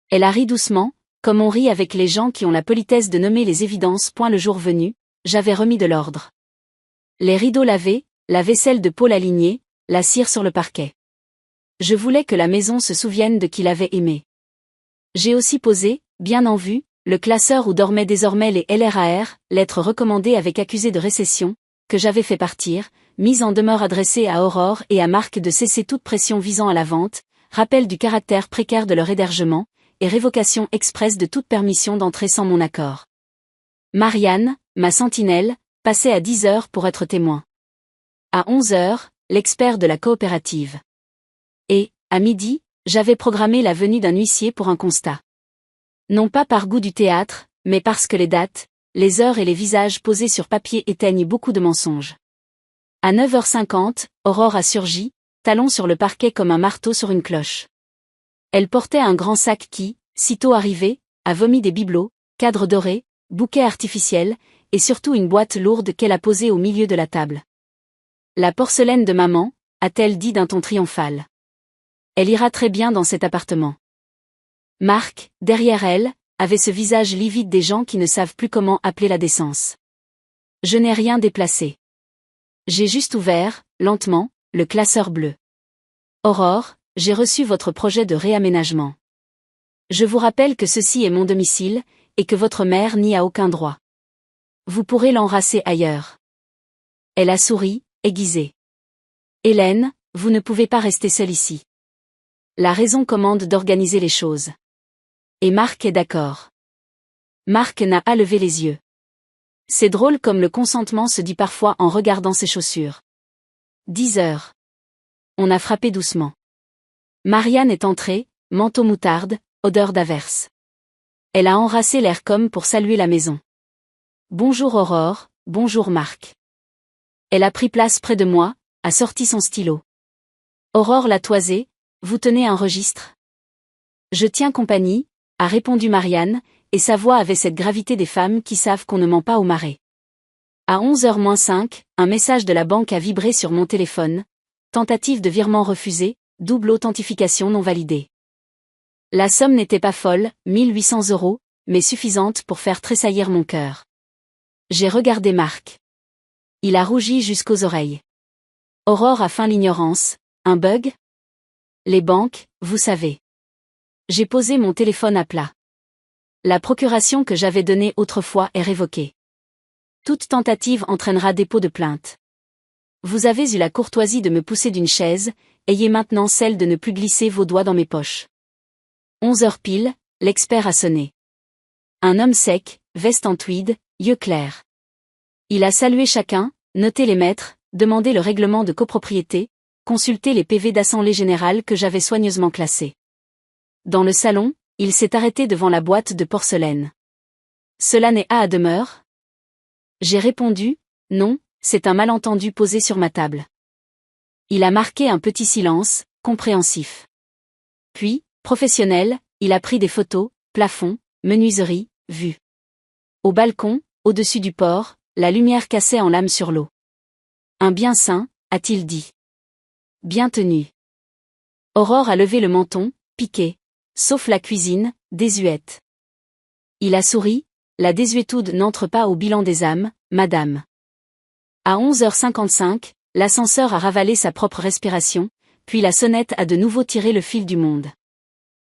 Elle a ri doucement, comme on rit avec les gens qui ont la politesse de nommer les évidences. Le jour venu, j'avais remis de l'ordre. Les rideaux lavés, la vaisselle de Paul alignée, la cire sur le parquet. Je voulais que la maison se souvienne de qui l'avait aimé. J'ai aussi posé, bien en vue, le classeur où dormaient désormais les LRAR, lettres recommandées avec accusé de récession, que j'avais fait partir, mise en demeure adressée à Aurore et à Marc de cesser toute pression visant à la vente, rappel du caractère précaire de leur hébergement, et révocation expresse de toute permission d'entrer sans mon accord. Marianne, ma sentinelle, passait à 10 heures pour être témoin. À 11 heures, l'expert de la coopérative. Et, à midi, j'avais programmé la venue d'un huissier pour un constat. Non pas par goût du théâtre, mais parce que les dates, les heures et les visages posés sur papier éteignent beaucoup de mensonges. À 9h50, Aurore a surgi, talon sur le parquet comme un marteau sur une cloche. Elle portait un grand sac qui, sitôt arrivé, a vomi des bibelots, cadres dorés, bouquets artificiels, et surtout une boîte lourde qu'elle a posée au milieu de la table. La porcelaine de maman, a-t-elle dit d'un ton triomphal. Elle ira très bien dans cet appartement. Marc, derrière elle, avait ce visage livide des gens qui ne savent plus comment appeler la décence. Je n'ai rien déplacé. J'ai juste ouvert, lentement, le classeur bleu. Aurore, j'ai reçu votre projet de réaménagement. Je vous rappelle que ceci est mon domicile, et que votre mère n'y a aucun droit. Vous pourrez l'enrasser ailleurs. Elle a souri, aiguisée. Hélène, vous ne pouvez pas rester seule ici. La raison commande d'organiser les choses. Et Marc est d'accord. Marc n'a pas levé les yeux. C'est drôle comme le consentement se dit parfois en regardant ses chaussures. 10 heures. On a frappé doucement. Marianne est entrée, manteau moutarde, odeur d'averse. Elle a enracé l'air comme pour saluer la maison. Bonjour Aurore, bonjour Marc. Elle a pris place près de moi, a sorti son stylo. Aurore l'a toisé, vous tenez un registre? Je tiens compagnie, a répondu Marianne, et sa voix avait cette gravité des femmes qui savent qu'on ne ment pas au marais. À 11h-5, un message de la banque a vibré sur mon téléphone. Tentative de virement refusée, double authentification non validée. La somme n'était pas folle, 1800 €, mais suffisante pour faire tressaillir mon cœur. J'ai regardé Marc. Il a rougi jusqu'aux oreilles. Aurore a feint l'ignorance, un bug? Les banques, vous savez. J'ai posé mon téléphone à plat. La procuration que j'avais donnée autrefois est révoquée. Toute tentative entraînera dépôt de plainte. Vous avez eu la courtoisie de me pousser d'une chaise, ayez maintenant celle de ne plus glisser vos doigts dans mes poches. 11 heures pile, l'expert a sonné. Un homme sec, veste en tweed, yeux clairs. Il a salué chacun, noté les mètres, demandé le règlement de copropriété, consulté les PV d'assemblée générale que j'avais soigneusement classés. Dans le salon, il s'est arrêté devant la boîte de porcelaine. Cela n'est pas à demeure? J'ai répondu, non, c'est un malentendu posé sur ma table. Il a marqué un petit silence, compréhensif. Puis, professionnel, il a pris des photos, plafond, menuiserie, vue. Au balcon, au-dessus du port, la lumière cassait en lame sur l'eau. Un bien sain, a-t-il dit. Bien tenu. Aurore a levé le menton, piqué. Sauf la cuisine, désuète. Il a souri, la désuétude n'entre pas au bilan des âmes, madame. À 11h55, l'ascenseur a ravalé sa propre respiration, puis la sonnette a de nouveau tiré le fil du monde.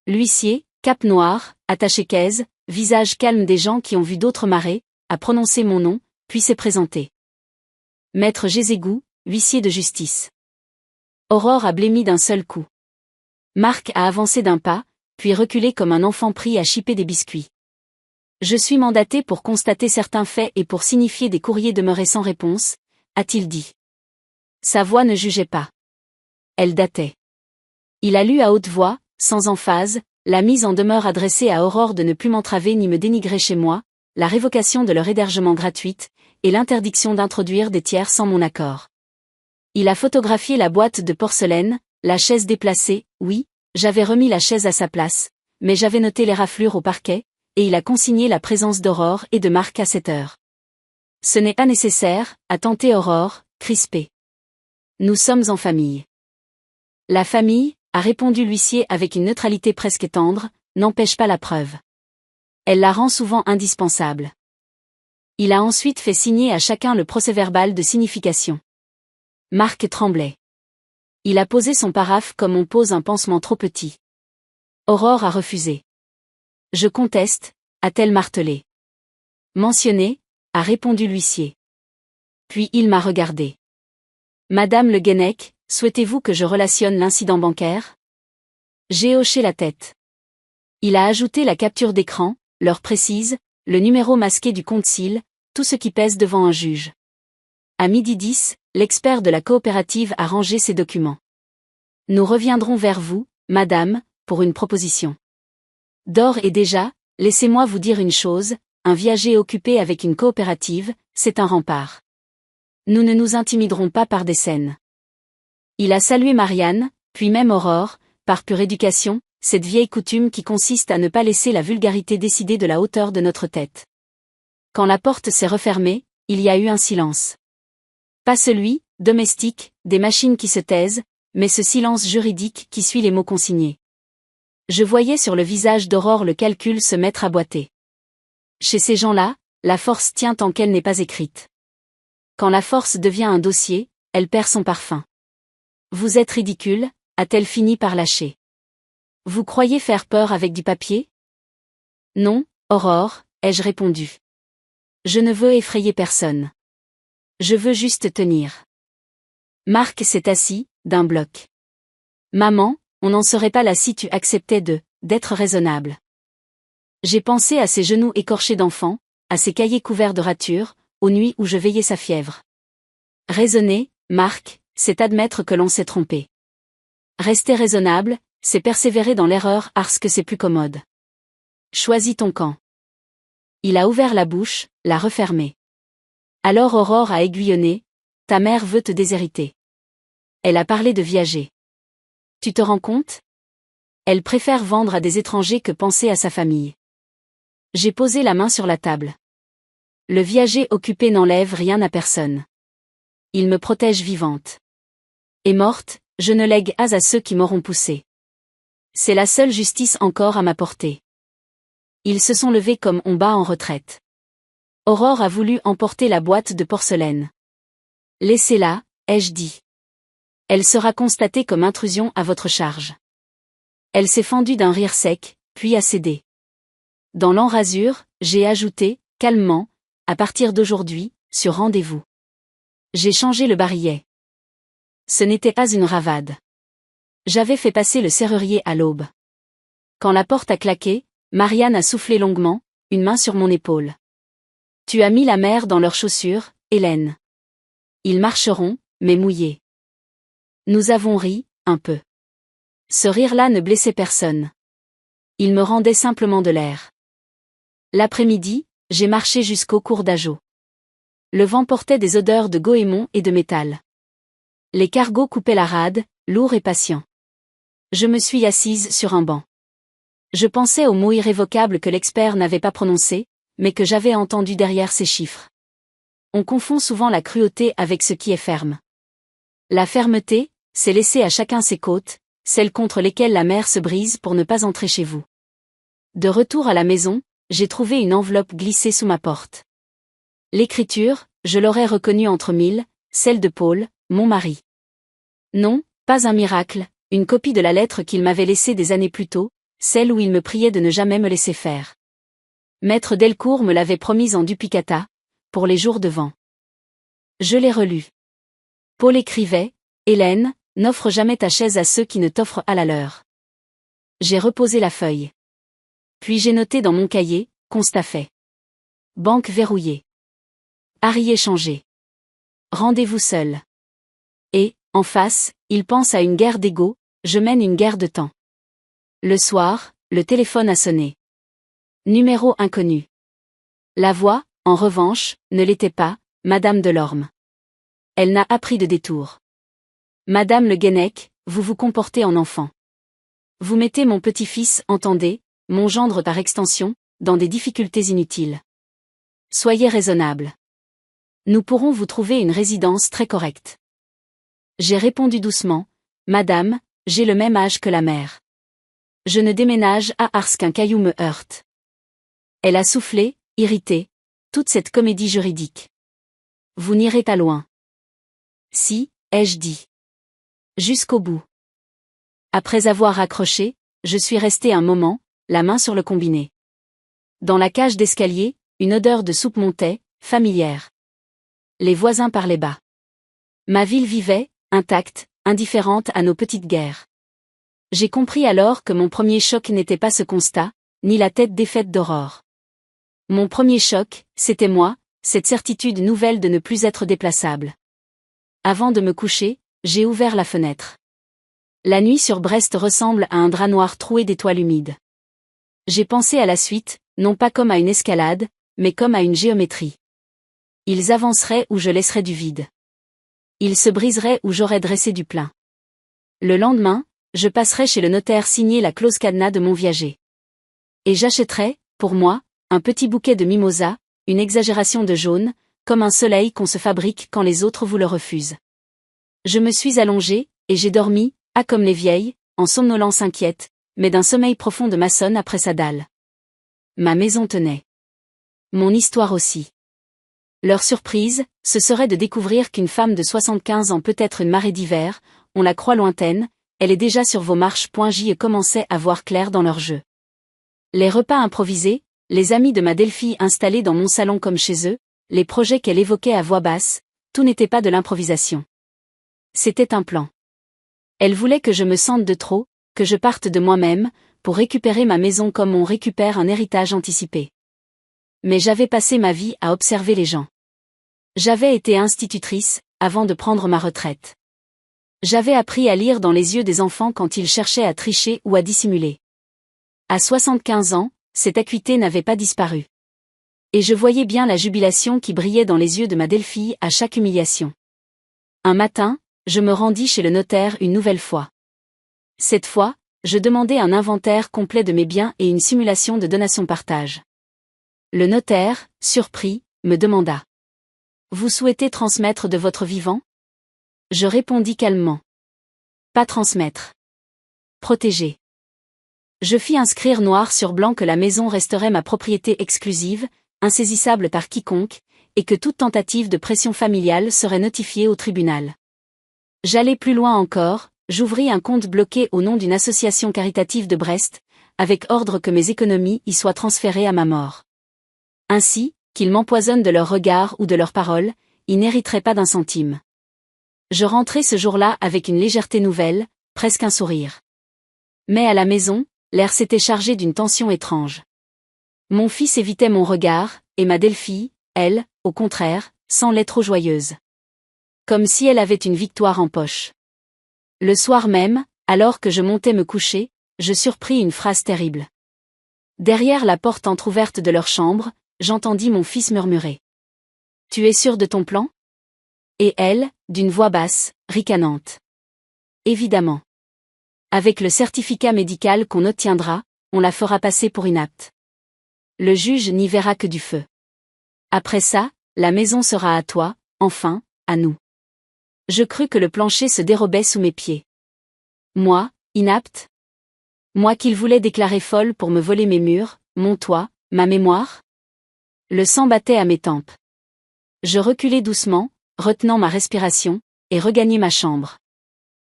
L'huissier, cape noire, attaché caise, visage calme des gens qui ont vu d'autres marées, a prononcé mon nom, puis s'est présenté. Maître Gézégou, huissier de justice. Aurore a blêmi d'un seul coup. Marc a avancé d'un pas, puis reculé comme un enfant pris à chipper des biscuits. Je suis mandaté pour constater certains faits et pour signifier des courriers demeurés sans réponse, a-t-il dit. Sa voix ne jugeait pas. Elle datait. Il a lu à haute voix, sans emphase, la mise en demeure adressée à Aurore de ne plus m'entraver ni me dénigrer chez moi, la révocation de leur hébergement gratuite, et l'interdiction d'introduire des tiers sans mon accord. Il a photographié la boîte de porcelaine, la chaise déplacée, oui, j'avais remis la chaise à sa place, mais j'avais noté les raflures au parquet, et il a consigné la présence d'Aurore et de Marc à 7 heures. Ce n'est pas nécessaire, a tenté Aurore, crispée. Nous sommes en famille. La famille, a répondu l'huissier avec une neutralité presque tendre, n'empêche pas la preuve. Elle la rend souvent indispensable. Il a ensuite fait signer à chacun le procès-verbal de signification. Marc tremblait. Il a posé son paraphe comme on pose un pansement trop petit. Aurore a refusé. Je conteste, a-t-elle martelé. Mentionné, a répondu l'huissier. Puis il m'a regardé. Madame Le Guenec, souhaitez-vous que je relationne l'incident bancaire? J'ai hoché la tête. Il a ajouté la capture d'écran, l'heure précise, le numéro masqué du compte SIL, tout ce qui pèse devant un juge. À 12h10, l'expert de la coopérative a rangé ses documents. Nous reviendrons vers vous, madame, pour une proposition. D'ores et déjà, laissez-moi vous dire une chose, un viager occupé avec une coopérative, c'est un rempart. Nous ne nous intimiderons pas par des scènes. Il a salué Marianne, puis même Aurore, par pure éducation, cette vieille coutume qui consiste à ne pas laisser la vulgarité décider de la hauteur de notre tête. Quand la porte s'est refermée, il y a eu un silence. Pas celui, domestique, des machines qui se taisent, mais ce silence juridique qui suit les mots consignés. Je voyais sur le visage d'Aurore le calcul se mettre à boiter. Chez ces gens-là, la force tient tant qu'elle n'est pas écrite. Quand la force devient un dossier, elle perd son parfum. Vous êtes ridicule, a-t-elle fini par lâcher. Vous croyez faire peur avec du papier? Non, Aurore, ai-je répondu. Je ne veux effrayer personne. Je veux juste tenir. Marc s'est assis, d'un bloc. Maman, on n'en serait pas là si tu acceptais d'être raisonnable. J'ai pensé à ses genoux écorchés d'enfant, à ses cahiers couverts de ratures, aux nuits où je veillais sa fièvre. Raisonner, Marc, c'est admettre que l'on s'est trompé. Rester raisonnable, c'est persévérer dans l'erreur parce que c'est plus commode. Choisis ton camp. Il a ouvert la bouche, l'a refermée. Alors Aurore a aiguillonné, ta mère veut te déshériter. Elle a parlé de viager. Tu te rends compte? Elle préfère vendre à des étrangers que penser à sa famille. J'ai posé la main sur la table. Le viager occupé n'enlève rien à personne. Il me protège vivante. Et morte, je ne lègue as à ceux qui m'auront poussé. C'est la seule justice encore à ma portée. Ils se sont levés comme on bat en retraite. Aurore a voulu emporter la boîte de porcelaine. Laissez-la, ai-je dit. Elle sera constatée comme intrusion à votre charge. Elle s'est fendue d'un rire sec, puis a cédé. Dans l'embrasure, j'ai ajouté, calmement, à partir d'aujourd'hui, sur rendez-vous. J'ai changé le barillet. Ce n'était pas une ravade. J'avais fait passer le serrurier à l'aube. Quand la porte a claqué, Marianne a soufflé longuement, une main sur mon épaule. Tu as mis la mère dans leurs chaussures, Hélène. Ils marcheront, mais mouillés. Nous avons ri, un peu. Ce rire-là ne blessait personne. Il me rendait simplement de l'air. L'après-midi, j'ai marché jusqu'au cours d'Ajo. Le vent portait des odeurs de goémon et de métal. Les cargos coupaient la rade, lourds et patients. Je me suis assise sur un banc. Je pensais aux mots irrévocables que l'expert n'avait pas prononcés, mais que j'avais entendus derrière ces chiffres. On confond souvent la cruauté avec ce qui est ferme. La fermeté, c'est laisser à chacun ses côtes, celles contre lesquelles la mer se brise pour ne pas entrer chez vous. De retour à la maison, j'ai trouvé une enveloppe glissée sous ma porte. L'écriture, je l'aurais reconnue entre mille, celle de Paul, mon mari. Non, pas un miracle, une copie de la lettre qu'il m'avait laissée des années plus tôt, celle où il me priait de ne jamais me laisser faire. Maître Delcourt me l'avait promise en duplicata, pour les jours de vent. Je l'ai relue. Paul écrivait, « Hélène, n'offre jamais ta chaise à ceux qui ne t'offrent à la leur. » J'ai reposé la feuille. Puis j'ai noté dans mon cahier, constat fait. Banque verrouillée. Harry échangé. Rendez-vous seul. Et, en face, il pense à une guerre d'ego, je mène une guerre de temps. Le soir, le téléphone a sonné. Numéro inconnu. La voix, en revanche, ne l'était pas, Madame Delorme. Elle n'a appris de détour. Madame Le Guenec, vous vous comportez en enfant. Vous mettez mon petit-fils, entendez, mon gendre par extension, dans des difficultés inutiles. Soyez raisonnable. Nous pourrons vous trouver une résidence très correcte. J'ai répondu doucement, Madame, j'ai le même âge que la mère. Je ne déménage à Ars qu'un caillou me heurte. Elle a soufflé, irritée, toute cette comédie juridique. Vous n'irez pas loin. Si, ai-je dit. Jusqu'au bout. Après avoir raccroché, je suis restée un moment, la main sur le combiné. Dans la cage d'escalier, une odeur de soupe montait, familière. Les voisins parlaient bas. Ma ville vivait, intacte, indifférente à nos petites guerres. J'ai compris alors que mon premier choc n'était pas ce constat, ni la tête défaite d'Aurore. Mon premier choc, c'était moi, cette certitude nouvelle de ne plus être déplaçable. Avant de me coucher, j'ai ouvert la fenêtre. La nuit sur Brest ressemble à un drap noir troué d'étoiles humides. J'ai pensé à la suite, non pas comme à une escalade, mais comme à une géométrie. Ils avanceraient ou je laisserais du vide. Ils se briseraient ou j'aurais dressé du plein. Le lendemain, je passerai chez le notaire signer la clause cadenas de mon viager. Et j'achèterai, pour moi, un petit bouquet de mimosa, une exagération de jaune, comme un soleil qu'on se fabrique quand les autres vous le refusent. Je me suis allongée, et j'ai dormi, comme les vieilles, en somnolence inquiète, mais d'un sommeil profond de maçonne après sa dalle. Ma maison tenait. Mon histoire aussi. Leur surprise, ce serait de découvrir qu'une femme de 75 ans peut être une marée d'hiver, on la croit lointaine, elle est déjà sur vos marches. J commençait à voir clair dans leur jeu. Les repas improvisés, les amis de ma Delphie installés dans mon salon comme chez eux, les projets qu'elle évoquait à voix basse, tout n'était pas de l'improvisation. C'était un plan. Elle voulait que je me sente de trop, que je parte de moi-même, pour récupérer ma maison comme on récupère un héritage anticipé. Mais j'avais passé ma vie à observer les gens. J'avais été institutrice, avant de prendre ma retraite. J'avais appris à lire dans les yeux des enfants quand ils cherchaient à tricher ou à dissimuler. À 75 ans, cette acuité n'avait pas disparu. Et je voyais bien la jubilation qui brillait dans les yeux de ma Delphie à chaque humiliation. Un matin, je me rendis chez le notaire une nouvelle fois. Cette fois, je demandai un inventaire complet de mes biens et une simulation de donation-partage. Le notaire, surpris, me demanda. « Vous souhaitez transmettre de votre vivant ?» Je répondis calmement. « Pas transmettre. Protéger. » Je fis inscrire noir sur blanc que la maison resterait ma propriété exclusive, insaisissable par quiconque, et que toute tentative de pression familiale serait notifiée au tribunal. J'allai plus loin encore, j'ouvris un compte bloqué au nom d'une association caritative de Brest, avec ordre que mes économies y soient transférées à ma mort. Ainsi, qu'ils m'empoisonnent de leurs regards ou de leurs paroles, ils n'hériteraient pas d'un centime. Je rentrai ce jour-là avec une légèreté nouvelle, presque un sourire. Mais à la maison, l'air s'était chargé d'une tension étrange. Mon fils évitait mon regard, et ma Delphie, elle, au contraire, semblait trop joyeuse. Comme si elle avait une victoire en poche. Le soir même, alors que je montais me coucher, je surpris une phrase terrible. Derrière la porte entr'ouverte de leur chambre, j'entendis mon fils murmurer. « Tu es sûr de ton plan ?» Et elle, d'une voix basse, ricanante. « Évidemment. Avec le certificat médical qu'on obtiendra, on la fera passer pour inapte. Le juge n'y verra que du feu. Après ça, la maison sera à toi, enfin, à nous. » Je crus que le plancher se dérobait sous mes pieds. Moi, inapte? Moi qu'il voulait déclarer folle pour me voler mes murs, mon toit, ma mémoire? Le sang battait à mes tempes. Je reculai doucement, retenant ma respiration, et regagnai ma chambre.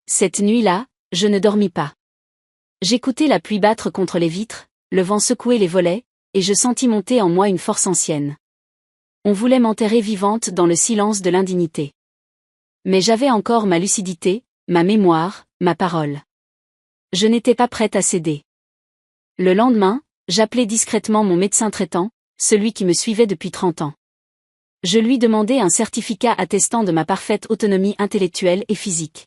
Cette nuit-là, je ne dormis pas. J'écoutai la pluie battre contre les vitres, le vent secouer les volets, et je sentis monter en moi une force ancienne. On voulait m'enterrer vivante dans le silence de l'indignité. Mais j'avais encore ma lucidité, ma mémoire, ma parole. Je n'étais pas prête à céder. Le lendemain, j'appelai discrètement mon médecin traitant, celui qui me suivait depuis 30 ans. Je lui demandai un certificat attestant de ma parfaite autonomie intellectuelle et physique.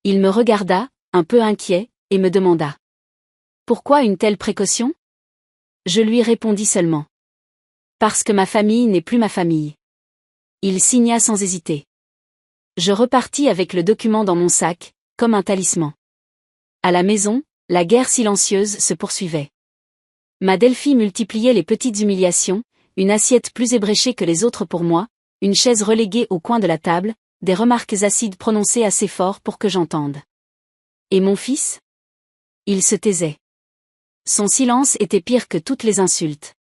Il me regarda, un peu inquiet, et me demanda. Pourquoi une telle précaution? Je lui répondis seulement. Parce que ma famille n'est plus ma famille. Il signa sans hésiter. Je repartis avec le document dans mon sac, comme un talisman. À la maison, la guerre silencieuse se poursuivait. Ma Delphie multipliait les petites humiliations, une assiette plus ébréchée que les autres pour moi, une chaise reléguée au coin de la table, des remarques acides prononcées assez fort pour que j'entende. Et mon fils? Il se taisait. Son silence était pire que toutes les insultes.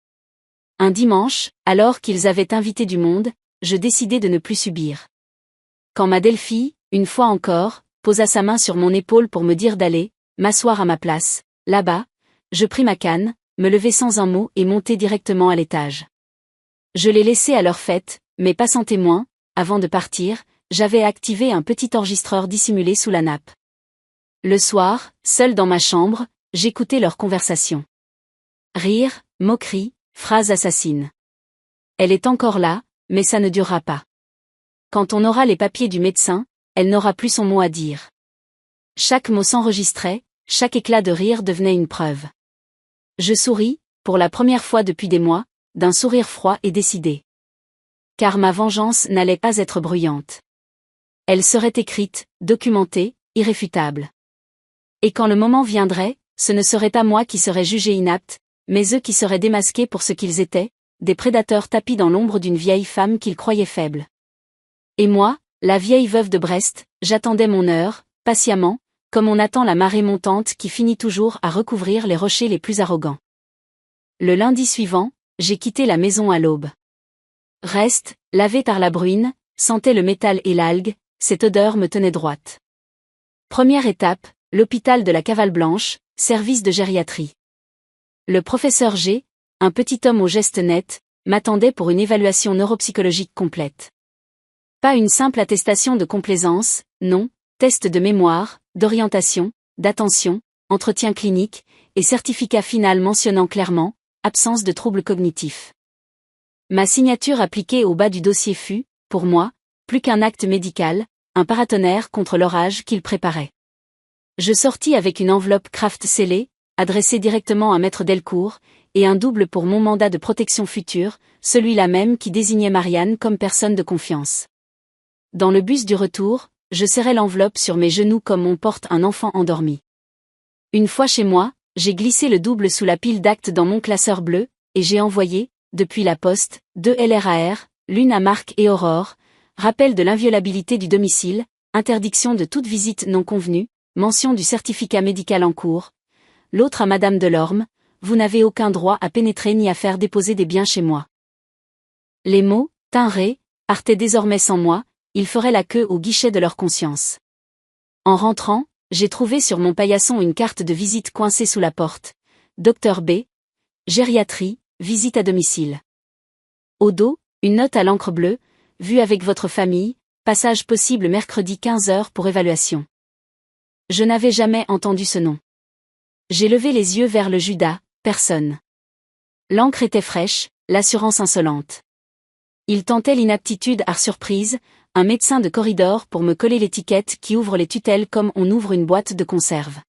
Un dimanche, alors qu'ils avaient invité du monde, je décidai de ne plus subir. Quand ma Delphie, une fois encore, posa sa main sur mon épaule pour me dire d'aller, m'asseoir à ma place, là-bas, je pris ma canne, me levai sans un mot et montai directement à l'étage. Je les laissai à leur fête, mais pas sans témoin, avant de partir, j'avais activé un petit enregistreur dissimulé sous la nappe. Le soir, seul dans ma chambre, j'écoutais leur conversation. Rire, moquerie, phrases assassines. Elle est encore là, mais ça ne durera pas. Quand on aura les papiers du médecin, elle n'aura plus son mot à dire. Chaque mot s'enregistrait, chaque éclat de rire devenait une preuve. Je souris, pour la première fois depuis des mois, d'un sourire froid et décidé. Car ma vengeance n'allait pas être bruyante. Elle serait écrite, documentée, irréfutable. Et quand le moment viendrait, ce ne serait pas moi qui serais jugé inapte, mais eux qui seraient démasqués pour ce qu'ils étaient, des prédateurs tapis dans l'ombre d'une vieille femme qu'ils croyaient faible. Et moi, la vieille veuve de Brest, j'attendais mon heure, patiemment, comme on attend la marée montante qui finit toujours à recouvrir les rochers les plus arrogants. Le lundi suivant, j'ai quitté la maison à l'aube. Reste, lavé par la bruine, sentait le métal et l'algue, cette odeur me tenait droite. Première étape, l'hôpital de la Cavale Blanche, service de gériatrie. Le professeur G, un petit homme au geste net, m'attendait pour une évaluation neuropsychologique complète. Pas une simple attestation de complaisance, non, test de mémoire, d'orientation, d'attention, entretien clinique, et certificat final mentionnant clairement, absence de troubles cognitifs. Ma signature appliquée au bas du dossier fut, pour moi, plus qu'un acte médical, un paratonnerre contre l'orage qu'il préparait. Je sortis avec une enveloppe Kraft scellée, adressée directement à Maître Delcourt, et un double pour mon mandat de protection future, celui-là même qui désignait Marianne comme personne de confiance. Dans le bus du retour, je serrai l'enveloppe sur mes genoux comme on porte un enfant endormi. Une fois chez moi, j'ai glissé le double sous la pile d'actes dans mon classeur bleu, et j'ai envoyé, depuis la poste, 2 LRAR, l'une à Marc et Aurore, rappel de l'inviolabilité du domicile, interdiction de toute visite non convenue, mention du certificat médical en cours, l'autre à Madame Delorme, vous n'avez aucun droit à pénétrer ni à faire déposer des biens chez moi. Les mots, timbrés, partaient désormais sans moi, ils feraient la queue au guichet de leur conscience. En rentrant, j'ai trouvé sur mon paillasson une carte de visite coincée sous la porte. Dr B. Gériatrie, visite à domicile. Au dos, une note à l'encre bleue, vue avec votre famille, passage possible mercredi 15 heures pour évaluation. Je n'avais jamais entendu ce nom. J'ai levé les yeux vers le Judas, personne. L'encre était fraîche, l'assurance insolente. Il tentait l'inaptitude à surprise, un médecin de corridor pour me coller l'étiquette qui ouvre les tutelles comme on ouvre une boîte de conserve.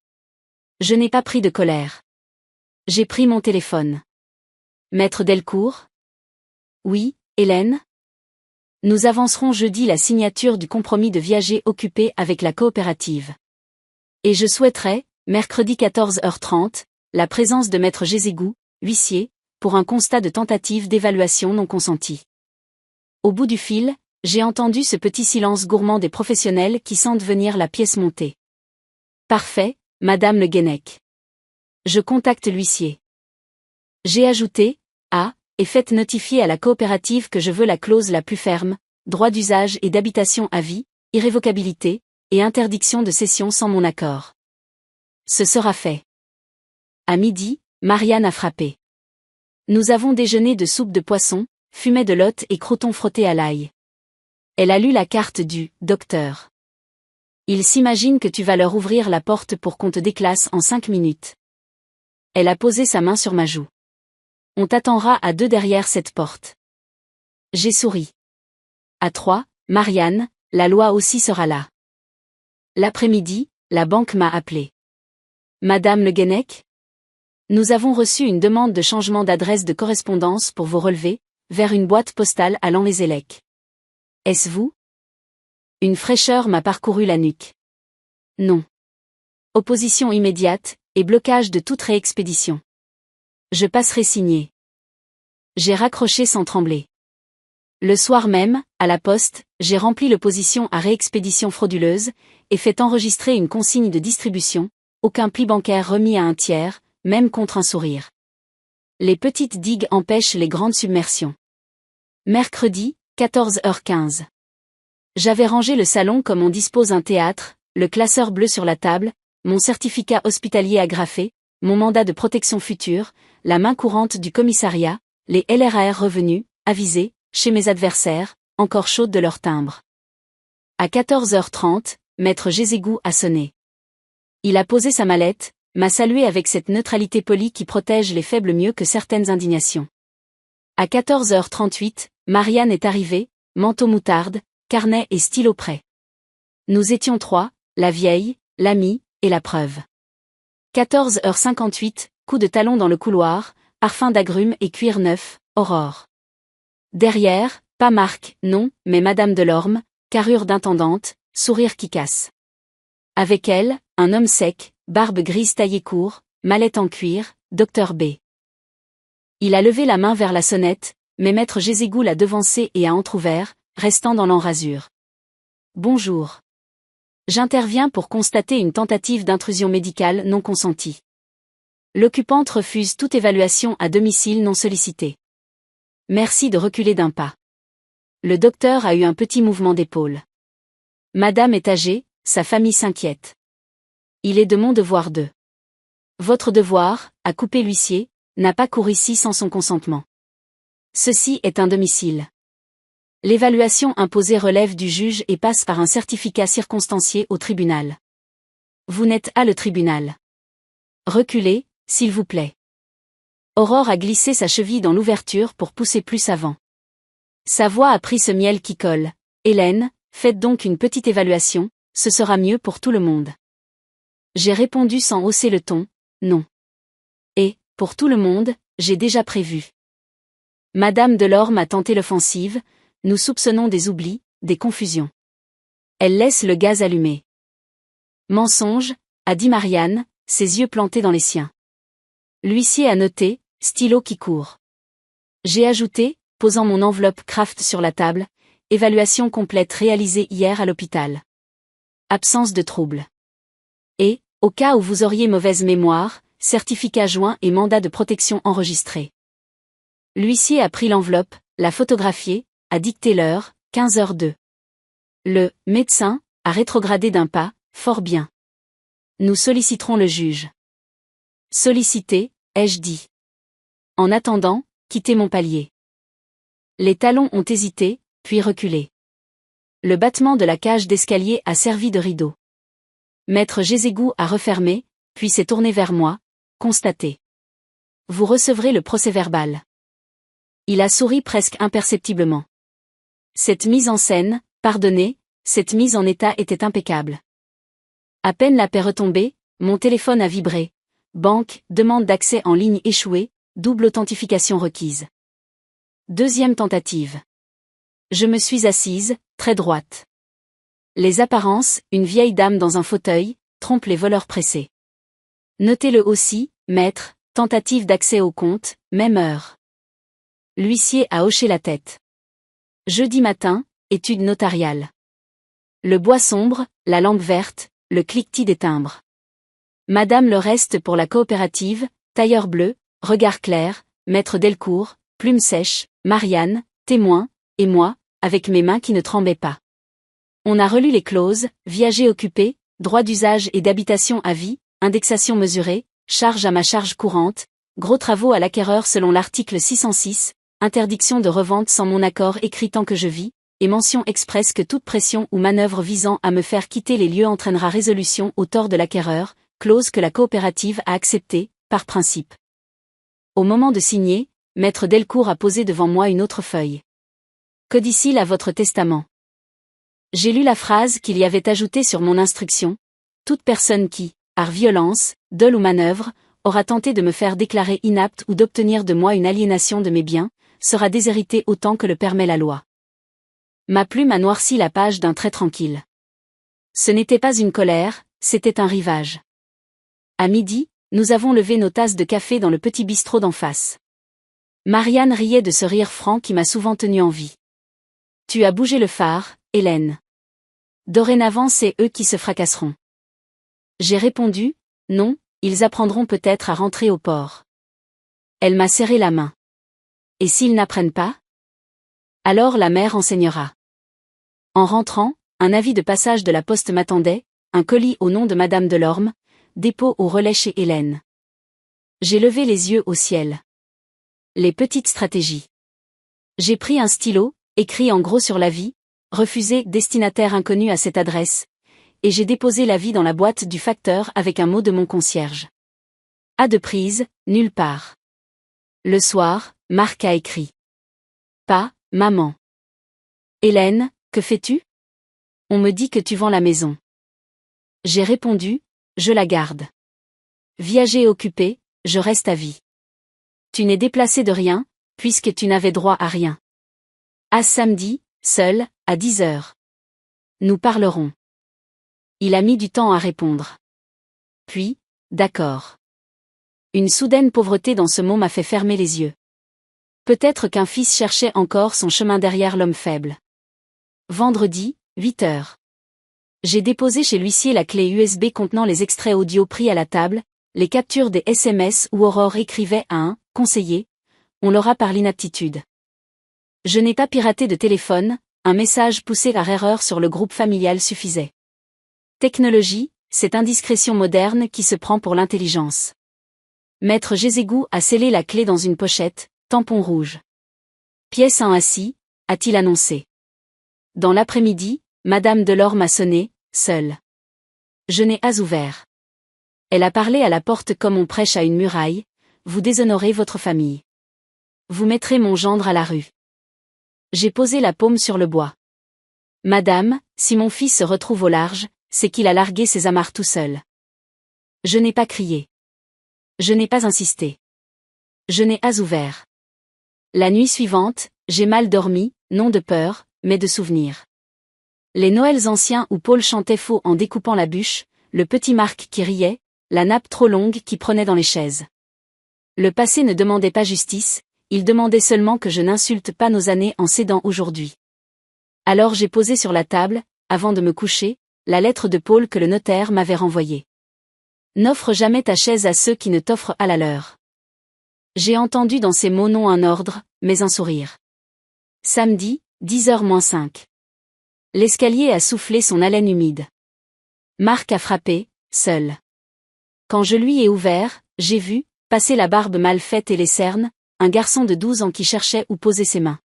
Je n'ai pas pris de colère. J'ai pris mon téléphone. Maître Delcourt? Oui, Hélène? Nous avancerons jeudi la signature du compromis de viager occupé avec la coopérative. Et je souhaiterais, mercredi 14h30, la présence de maître Gézégou, huissier, pour un constat de tentative d'évaluation non consentie. Au bout du fil, j'ai entendu ce petit silence gourmand des professionnels qui sentent venir la pièce montée. Parfait, Madame Le Guenec. Je contacte l'huissier. J'ai ajouté, et faites notifier à la coopérative que je veux la clause la plus ferme, droit d'usage et d'habitation à vie, irrévocabilité, et interdiction de cession sans mon accord. Ce sera fait. À midi, Marianne a frappé. Nous avons déjeuné de soupe de poisson, fumet de lotte et croûtons frottés à l'ail. Elle a lu la carte du « docteur ». Il s'imagine que tu vas leur ouvrir la porte pour qu'on te déclasse en 5 minutes. Elle a posé sa main sur ma joue. On t'attendra à 2 derrière cette porte. J'ai souri. À 3, Marianne, la loi aussi sera là. L'après-midi, la banque m'a appelé. Madame Le Guenec? Nous avons reçu une demande de changement d'adresse de correspondance pour vos relevés, vers une boîte postale à Lens-les-Élec. Est-ce vous? Une fraîcheur m'a parcouru la nuque. Non. Opposition immédiate, et blocage de toute réexpédition. Je passerai signer. J'ai raccroché sans trembler. Le soir même, à la poste, j'ai rempli l'opposition à réexpédition frauduleuse, et fait enregistrer une consigne de distribution, aucun pli bancaire remis à un tiers, même contre un sourire. Les petites digues empêchent les grandes submersions. Mercredi, 14h15. J'avais rangé le salon comme on dispose un théâtre, le classeur bleu sur la table, mon certificat hospitalier agrafé, mon mandat de protection future, la main courante du commissariat, les LRAR revenus, avisés, chez mes adversaires, encore chaudes de leur timbre. À 14h30, maître Gézégou a sonné. Il a posé sa mallette, m'a salué avec cette neutralité polie qui protège les faibles mieux que certaines indignations. À 14h38, Marianne est arrivée, manteau moutarde, carnet et stylo prêt. Nous étions 3, la vieille, l'amie, et la preuve. 14h58, coup de talon dans le couloir, parfum d'agrumes et cuir neuf, Aurore. Derrière, pas Marc, non, mais Madame Delorme, carrure d'intendante, sourire qui casse. Avec elle, un homme sec, barbe grise taillée court, mallette en cuir, Dr B. Il a levé la main vers la sonnette, mais maître Gézégou l'a devancé et a entrouvert, restant dans l'embrasure. Bonjour. J'interviens pour constater une tentative d'intrusion médicale non consentie. L'occupante refuse toute évaluation à domicile non sollicitée. Merci de reculer d'un pas. Le docteur a eu un petit mouvement d'épaule. Madame est âgée, sa famille s'inquiète. Il est de mon devoir de. Votre devoir, a coupé l'huissier, n'a pas cours ici sans son consentement. Ceci est un domicile. L'évaluation imposée relève du juge et passe par un certificat circonstancié au tribunal. Vous n'êtes à le tribunal. Reculez, s'il vous plaît. Aurore a glissé sa cheville dans l'ouverture pour pousser plus avant. Sa voix a pris ce miel qui colle. Hélène, faites donc une petite évaluation, ce sera mieux pour tout le monde. J'ai répondu sans hausser le ton, non. Et, pour tout le monde, j'ai déjà prévu. Madame Delorme a tenté l'offensive, nous soupçonnons des oublis, des confusions. Elle laisse le gaz allumé. Mensonge, a dit Marianne, ses yeux plantés dans les siens. L'huissier a noté, stylo qui court. J'ai ajouté, posant mon enveloppe Kraft sur la table, évaluation complète réalisée hier à l'hôpital. Absence de trouble. Et, au cas où vous auriez mauvaise mémoire, certificat joint et mandat de protection enregistré. L'huissier a pris l'enveloppe, l'a photographiée, a dicté l'heure, 15h02. Le « médecin » a rétrogradé d'un pas, fort bien. Nous solliciterons le juge. Solliciter, ai-je dit. En attendant, quittez mon palier. Les talons ont hésité, puis reculé. Le battement de la cage d'escalier a servi de rideau. Maître Jézégou a refermé, puis s'est tourné vers moi, constaté. Vous recevrez le procès-verbal. Il a souri presque imperceptiblement. Cette mise en scène, pardonnez, cette mise en état était impeccable. À peine la paix retombée, mon téléphone a vibré. Banque, demande d'accès en ligne échouée, double authentification requise. Deuxième tentative. Je me suis assise, très droite. Les apparences, une vieille dame dans un fauteuil, trompent les voleurs pressés. Notez-le aussi, maître, tentative d'accès au compte, même heure. L'huissier a hoché la tête. Jeudi matin, étude notariale. Le bois sombre, la lampe verte, le cliquetis des timbres. Madame le reste pour la coopérative, tailleur bleu, regard clair, maître Delcourt, plume sèche, Marianne, témoin, et moi, avec mes mains qui ne tremblaient pas. On a relu les clauses, viager occupé, droit d'usage et d'habitation à vie, indexation mesurée, charge à ma charge courante, gros travaux à l'acquéreur selon l'article 606, interdiction de revente sans mon accord écrit tant que je vis, et mention expresse que toute pression ou manœuvre visant à me faire quitter les lieux entraînera résolution au tort de l'acquéreur, clause que la coopérative a acceptée, par principe. Au moment de signer, maître Delcourt a posé devant moi une autre feuille. Codicile à votre testament. J'ai lu la phrase qu'il y avait ajoutée sur mon instruction. Toute personne qui, par violence, dol ou manœuvre, aura tenté de me faire déclarer inapte ou d'obtenir de moi une aliénation de mes biens, sera déshéritée autant que le permet la loi. Ma plume a noirci la page d'un trait tranquille. Ce n'était pas une colère, c'était un rivage. À midi, nous avons levé nos tasses de café dans le petit bistrot d'en face. Marianne riait de ce rire franc qui m'a souvent tenu en vie. Tu as bougé le phare, Hélène. Dorénavant c'est eux qui se fracasseront. J'ai répondu, non, ils apprendront peut-être à rentrer au port. Elle m'a serré la main. Et s'ils n'apprennent pas? Alors la mère enseignera. En rentrant, un avis de passage de la poste m'attendait, un colis au nom de Madame Delorme, dépôt au relais chez Hélène. J'ai levé les yeux au ciel. Les petites stratégies. J'ai pris un stylo, écrit en gros sur l'avis, refusé destinataire inconnu à cette adresse, et j'ai déposé l'avis dans la boîte du facteur avec un mot de mon concierge. À de prise, nulle part. Le soir, Marc a écrit. Pas, maman. Hélène, que fais-tu? On me dit que tu vends la maison. J'ai répondu, je la garde. Viager occupé, je reste à vie. Tu n'es déplacé de rien, puisque tu n'avais droit à rien. À samedi, seul, à 10 heures. Nous parlerons. Il a mis du temps à répondre. Puis, d'accord. Une soudaine pauvreté dans ce mot m'a fait fermer les yeux. Peut-être qu'un fils cherchait encore son chemin derrière l'homme faible. Vendredi, 8 heures. J'ai déposé chez l'huissier la clé USB contenant les extraits audio pris à la table, les captures des SMS où Aurore écrivait à un « conseiller », on l'aura par l'inaptitude. Je n'ai pas piraté de téléphone, un message poussé par erreur sur le groupe familial suffisait. Technologie, cette indiscrétion moderne qui se prend pour l'intelligence. Maître Jézégou a scellé la clé dans une pochette, tampon rouge. Pièce 1 assis, a-t-il annoncé. Dans l'après-midi, Madame Delorme a sonné, seule. Je n'ai pas ouvert. Elle a parlé à la porte comme on prêche à une muraille, vous déshonorez votre famille. Vous mettrez mon gendre à la rue. J'ai posé la paume sur le bois. Madame, si mon fils se retrouve au large, c'est qu'il a largué ses amarres tout seul. Je n'ai pas crié. Je n'ai pas insisté. Je n'ai pas ouvert. La nuit suivante, j'ai mal dormi, non de peur, mais de souvenir. Les Noëls anciens où Paul chantait faux en découpant la bûche, le petit Marc qui riait, la nappe trop longue qui prenait dans les chaises. Le passé ne demandait pas justice, il demandait seulement que je n'insulte pas nos années en cédant aujourd'hui. Alors j'ai posé sur la table, avant de me coucher, la lettre de Paul que le notaire m'avait renvoyée. N'offre jamais ta chaise à ceux qui ne t'offrent à la leur. J'ai entendu dans ces mots non un ordre, mais un sourire. Samedi, 10h-5. L'escalier a soufflé son haleine humide. Marc a frappé, seul. Quand je lui ai ouvert, j'ai vu, passer la barbe mal faite et les cernes, un garçon de 12 ans qui cherchait où poser ses mains.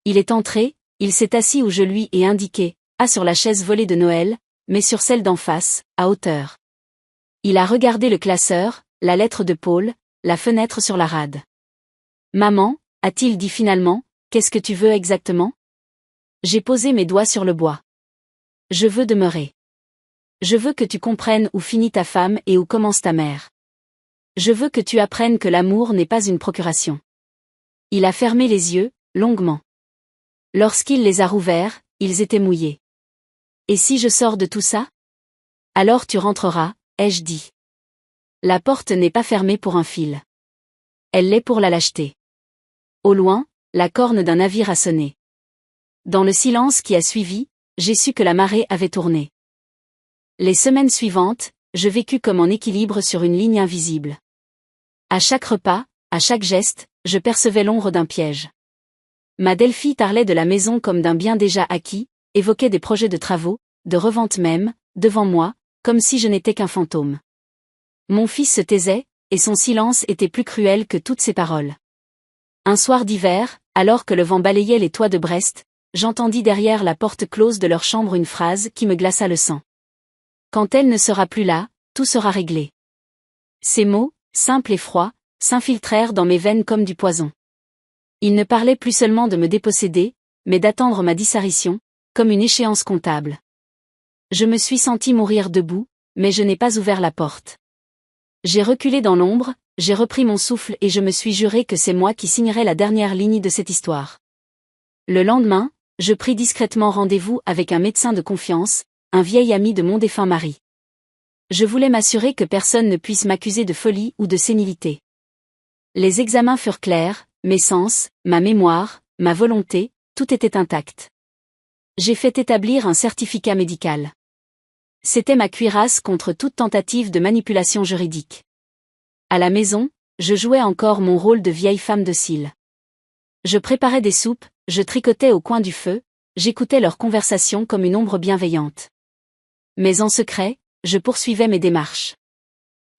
Il est entré, il s'est assis où je lui ai indiqué, pas sur la chaise volée de Noël, mais sur celle d'en face, à hauteur. Il a regardé le classeur, la lettre de Paul, la fenêtre sur la rade. Maman, a-t-il dit finalement, qu'est-ce que tu veux exactement? J'ai posé mes doigts sur le bois. Je veux demeurer. Je veux que tu comprennes où finit ta femme et où commence ta mère. Je veux que tu apprennes que l'amour n'est pas une procuration. Il a fermé les yeux, longuement. Lorsqu'il les a rouverts, ils étaient mouillés. Et si je sors de tout ça? Alors tu rentreras, ai-je dit. La porte n'est pas fermée pour un fil. Elle l'est pour la lâcheté. Au loin, la corne d'un navire a sonné. Dans le silence qui a suivi, j'ai su que la marée avait tourné. Les semaines suivantes, je vécus comme en équilibre sur une ligne invisible. À chaque repas, à chaque geste, je percevais l'ombre d'un piège. Ma Delphi parlait de la maison comme d'un bien déjà acquis, évoquait des projets de travaux, de revente même, devant moi, comme si je n'étais qu'un fantôme. Mon fils se taisait, et son silence était plus cruel que toutes ses paroles. Un soir d'hiver, alors que le vent balayait les toits de Brest, j'entendis derrière la porte close de leur chambre une phrase qui me glaça le sang. Quand elle ne sera plus là, tout sera réglé. Ces mots, simples et froids, s'infiltrèrent dans mes veines comme du poison. Il ne parlait plus seulement de me déposséder, mais d'attendre ma disparition, comme une échéance comptable. Je me suis senti mourir debout, mais je n'ai pas ouvert la porte. J'ai reculé dans l'ombre, j'ai repris mon souffle et je me suis juré que c'est moi qui signerais la dernière ligne de cette histoire. Le lendemain, je pris discrètement rendez-vous avec un médecin de confiance, un vieil ami de mon défunt mari. Je voulais m'assurer que personne ne puisse m'accuser de folie ou de sénilité. Les examens furent clairs, mes sens, ma mémoire, ma volonté, tout était intact. J'ai fait établir un certificat médical. C'était ma cuirasse contre toute tentative de manipulation juridique. À la maison, je jouais encore mon rôle de vieille femme docile. Je préparais des soupes, je tricotais au coin du feu, j'écoutais leurs conversations comme une ombre bienveillante. Mais en secret, je poursuivais mes démarches.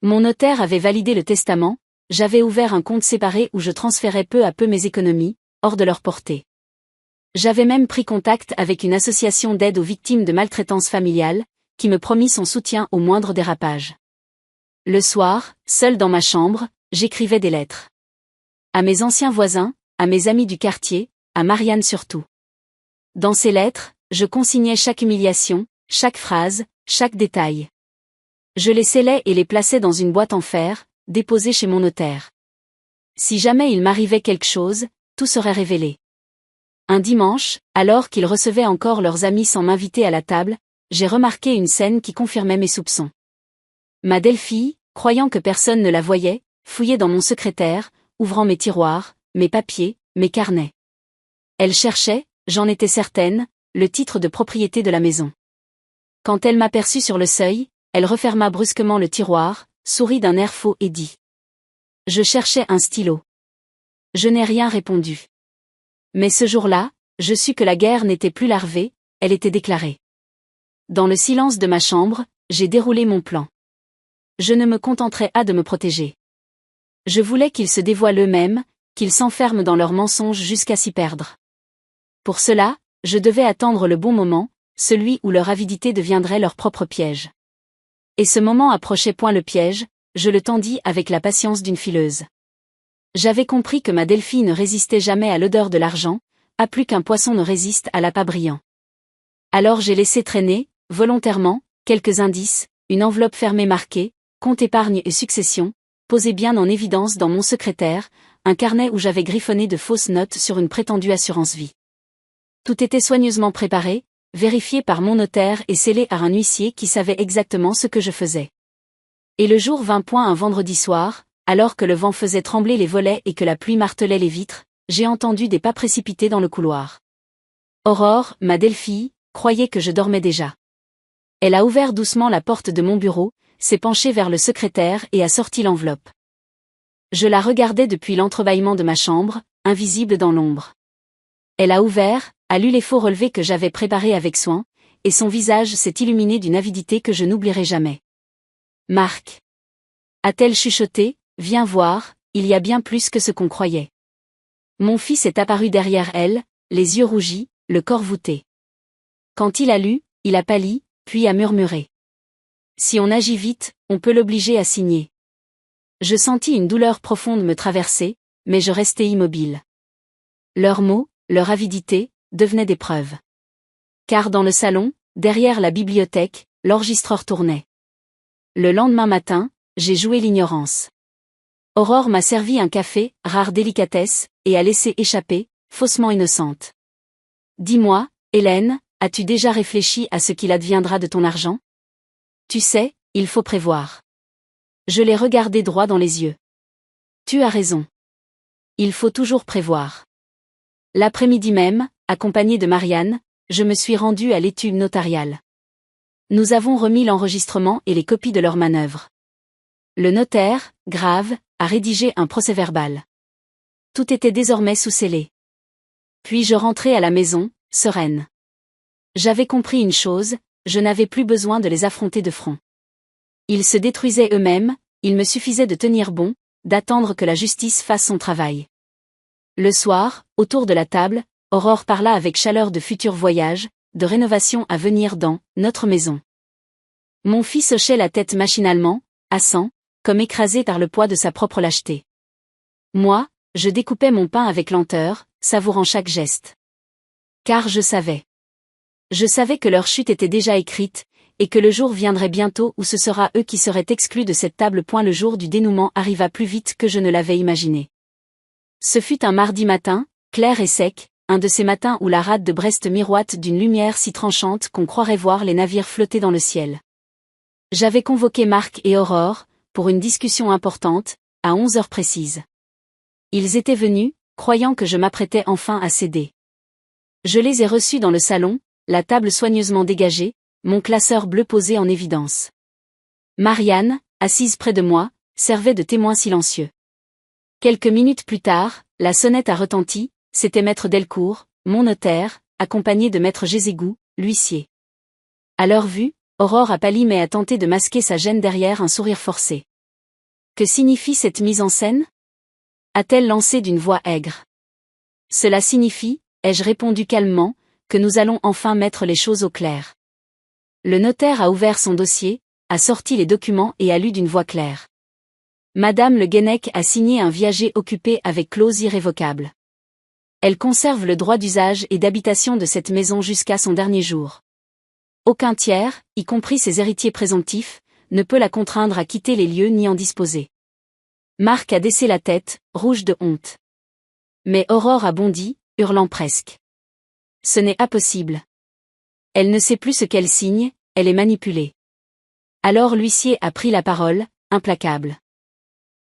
Mon notaire avait validé le testament, j'avais ouvert un compte séparé où je transférais peu à peu mes économies, hors de leur portée. J'avais même pris contact avec une association d'aide aux victimes de maltraitance familiale, qui me promit son soutien au moindre dérapage. Le soir, seul dans ma chambre, j'écrivais des lettres. À mes anciens voisins, à mes amis du quartier, à Marianne surtout. Dans ces lettres, je consignais chaque humiliation, chaque phrase, chaque détail. Je les scellais et les plaçais dans une boîte en fer, déposée chez mon notaire. Si jamais il m'arrivait quelque chose, tout serait révélé. Un dimanche, alors qu'ils recevaient encore leurs amis sans m'inviter à la table, j'ai remarqué une scène qui confirmait mes soupçons. Ma Delphi, croyant que personne ne la voyait, fouillait dans mon secrétaire, ouvrant mes tiroirs, mes papiers, mes carnets. Elle cherchait, j'en étais certaine, le titre de propriété de la maison. Quand elle m'aperçut sur le seuil, elle referma brusquement le tiroir, sourit d'un air faux et dit. Je cherchais un stylo. Je n'ai rien répondu. Mais ce jour-là, je sus que la guerre n'était plus larvée, elle était déclarée. Dans le silence de ma chambre, j'ai déroulé mon plan. Je ne me contenterai pas de me protéger. Je voulais qu'ils se dévoilent eux-mêmes, qu'ils s'enferment dans leurs mensonges jusqu'à s'y perdre. Pour cela, je devais attendre le bon moment, celui où leur avidité deviendrait leur propre piège. Et ce moment approchait point le piège, je le tendis avec la patience d'une fileuse. J'avais compris que ma Delphi ne résistait jamais à l'odeur de l'argent, pas plus qu'un poisson ne résiste à l'appât brillant. Alors j'ai laissé traîner, volontairement, quelques indices, une enveloppe fermée marquée, compte épargne et succession, posée bien en évidence dans mon secrétaire, un carnet où j'avais griffonné de fausses notes sur une prétendue assurance vie. Tout était soigneusement préparé, vérifié par mon notaire et scellé par un huissier qui savait exactement ce que je faisais. Et le jour vint point un vendredi soir, alors que le vent faisait trembler les volets et que la pluie martelait les vitres, j'ai entendu des pas précipités dans le couloir. Aurore, ma Delphi, croyait que je dormais déjà. Elle a ouvert doucement la porte de mon bureau, s'est penchée vers le secrétaire et a sorti l'enveloppe. Je la regardais depuis l'entrebâillement de ma chambre, invisible dans l'ombre. Elle a ouvert, a lu les faux relevés que j'avais préparés avec soin, et son visage s'est illuminé d'une avidité que je n'oublierai jamais. Marc. A-t-elle chuchoté, viens voir, il y a bien plus que ce qu'on croyait. Mon fils est apparu derrière elle, les yeux rougis, le corps voûté. Quand il a lu, il a pâli, puis a murmuré. Si on agit vite, on peut l'obliger à signer. Je sentis une douleur profonde me traverser, mais je restai immobile. Leurs mots, leur avidité, devenaient des preuves. Car dans le salon, derrière la bibliothèque, l'enregistreur tournait. Le lendemain matin, j'ai joué l'ignorance. Aurore m'a servi un café, rare délicatesse, et a laissé échapper, faussement innocente. Dis-moi, Hélène, as-tu déjà réfléchi à ce qu'il adviendra de ton argent? Tu sais, il faut prévoir. Je l'ai regardé droit dans les yeux. Tu as raison. Il faut toujours prévoir. L'après-midi même, accompagnée de Marianne, je me suis rendue à l'étude notariale. Nous avons remis l'enregistrement et les copies de leurs manœuvres. Le notaire, grave, a rédigé un procès-verbal. Tout était désormais sous scellé. Puis je rentrai à la maison, sereine. J'avais compris une chose, je n'avais plus besoin de les affronter de front. Ils se détruisaient eux-mêmes, il me suffisait de tenir bon, d'attendre que la justice fasse son travail. Le soir, autour de la table, Aurore parla avec chaleur de futurs voyages, de rénovations à venir dans notre maison. Mon fils hochait la tête machinalement, assent, comme écrasé par le poids de sa propre lâcheté. Moi, je découpais mon pain avec lenteur, savourant chaque geste. Car je savais. Je savais que leur chute était déjà écrite, et que le jour viendrait bientôt où ce sera eux qui seraient exclus de cette table. Le jour du dénouement arriva plus vite que je ne l'avais imaginé. Ce fut un mardi matin, clair et sec, un de ces matins où la rade de Brest miroite d'une lumière si tranchante qu'on croirait voir les navires flotter dans le ciel. J'avais convoqué Marc et Aurore, pour une discussion importante, à 11 heures précises. Ils étaient venus, croyant que je m'apprêtais enfin à céder. Je les ai reçus dans le salon, la table soigneusement dégagée, mon classeur bleu posé en évidence. Marianne, assise près de moi, servait de témoin silencieux. Quelques minutes plus tard, la sonnette a retenti, c'était maître Delcourt, mon notaire, accompagné de maître Gézégou, l'huissier. À leur vue, Aurore a pâli mais a tenté de masquer sa gêne derrière un sourire forcé. Que signifie cette mise en scène? A-t-elle lancé d'une voix aigre. Cela signifie, ai-je répondu calmement, que nous allons enfin mettre les choses au clair. Le notaire a ouvert son dossier, a sorti les documents et a lu d'une voix claire. Madame Le Guenec a signé un viager occupé avec clause irrévocable. Elle conserve le droit d'usage et d'habitation de cette maison jusqu'à son dernier jour. Aucun tiers, y compris ses héritiers présomptifs, ne peut la contraindre à quitter les lieux ni en disposer. Marc a baissé la tête, rouge de honte. Mais Aurore a bondi, hurlant presque. Ce n'est pas possible. Elle ne sait plus ce qu'elle signe, elle est manipulée. Alors l'huissier a pris la parole, implacable.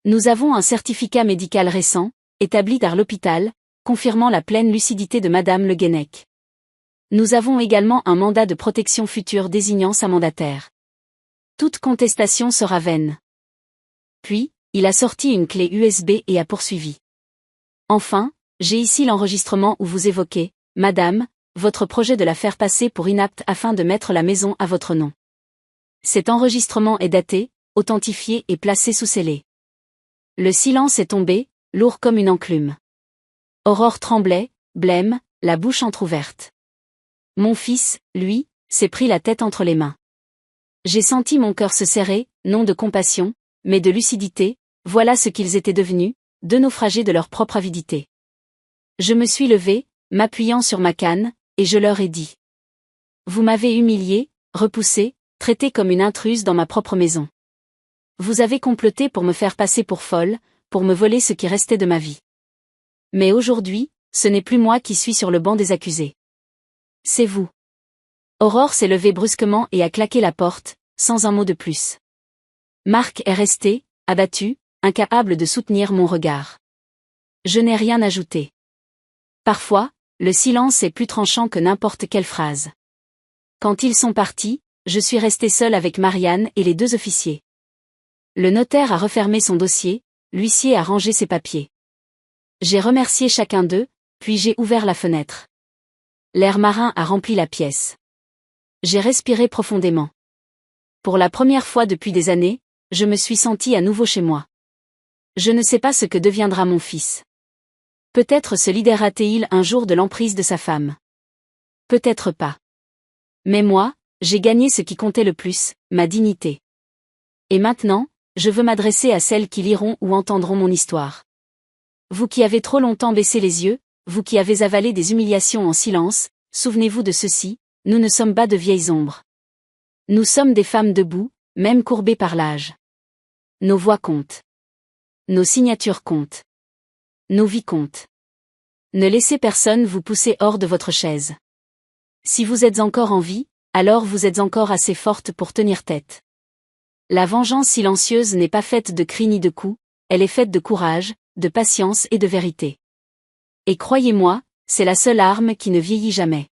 Nous avons un certificat médical récent, établi par l'hôpital, confirmant la pleine lucidité de Madame Le Guenec. Nous avons également un mandat de protection future désignant sa mandataire. Toute contestation sera vaine. Puis, il a sorti une clé USB et a poursuivi. Enfin, j'ai ici l'enregistrement où vous évoquez, Madame, votre projet de la faire passer pour inapte afin de mettre la maison à votre nom. Cet enregistrement est daté, authentifié et placé sous scellé. Le silence est tombé, lourd comme une enclume. Aurore tremblait, blême, la bouche entr'ouverte. Mon fils, lui, s'est pris la tête entre les mains. J'ai senti mon cœur se serrer, non de compassion, mais de lucidité, voilà ce qu'ils étaient devenus, deux naufragés de leur propre avidité. Je me suis levé, m'appuyant sur ma canne, et je leur ai dit. Vous m'avez humilié, repoussé, traité comme une intruse dans ma propre maison. Vous avez comploté pour me faire passer pour folle, pour me voler ce qui restait de ma vie. Mais aujourd'hui, ce n'est plus moi qui suis sur le banc des accusés. C'est vous. Aurore s'est levée brusquement et a claqué la porte, sans un mot de plus. Marc est resté, abattu, incapable de soutenir mon regard. Je n'ai rien ajouté. Parfois, le silence est plus tranchant que n'importe quelle phrase. Quand ils sont partis, je suis resté seul avec Marianne et les deux officiers. Le notaire a refermé son dossier, l'huissier a rangé ses papiers. J'ai remercié chacun d'eux, puis j'ai ouvert la fenêtre. L'air marin a rempli la pièce. J'ai respiré profondément. Pour la première fois depuis des années, je me suis senti à nouveau chez moi. Je ne sais pas ce que deviendra mon fils. Peut-être se libérera-t-il un jour de l'emprise de sa femme. Peut-être pas. Mais moi, j'ai gagné ce qui comptait le plus, ma dignité. Et maintenant, je veux m'adresser à celles qui liront ou entendront mon histoire. Vous qui avez trop longtemps baissé les yeux, vous qui avez avalé des humiliations en silence, souvenez-vous de ceci, nous ne sommes pas de vieilles ombres. Nous sommes des femmes debout, même courbées par l'âge. Nos voix comptent. Nos signatures comptent. Nos vies comptent. Ne laissez personne vous pousser hors de votre chaise. Si vous êtes encore en vie, alors vous êtes encore assez forte pour tenir tête. La vengeance silencieuse n'est pas faite de cris ni de coups, elle est faite de courage, de patience et de vérité. Et croyez-moi, c'est la seule arme qui ne vieillit jamais.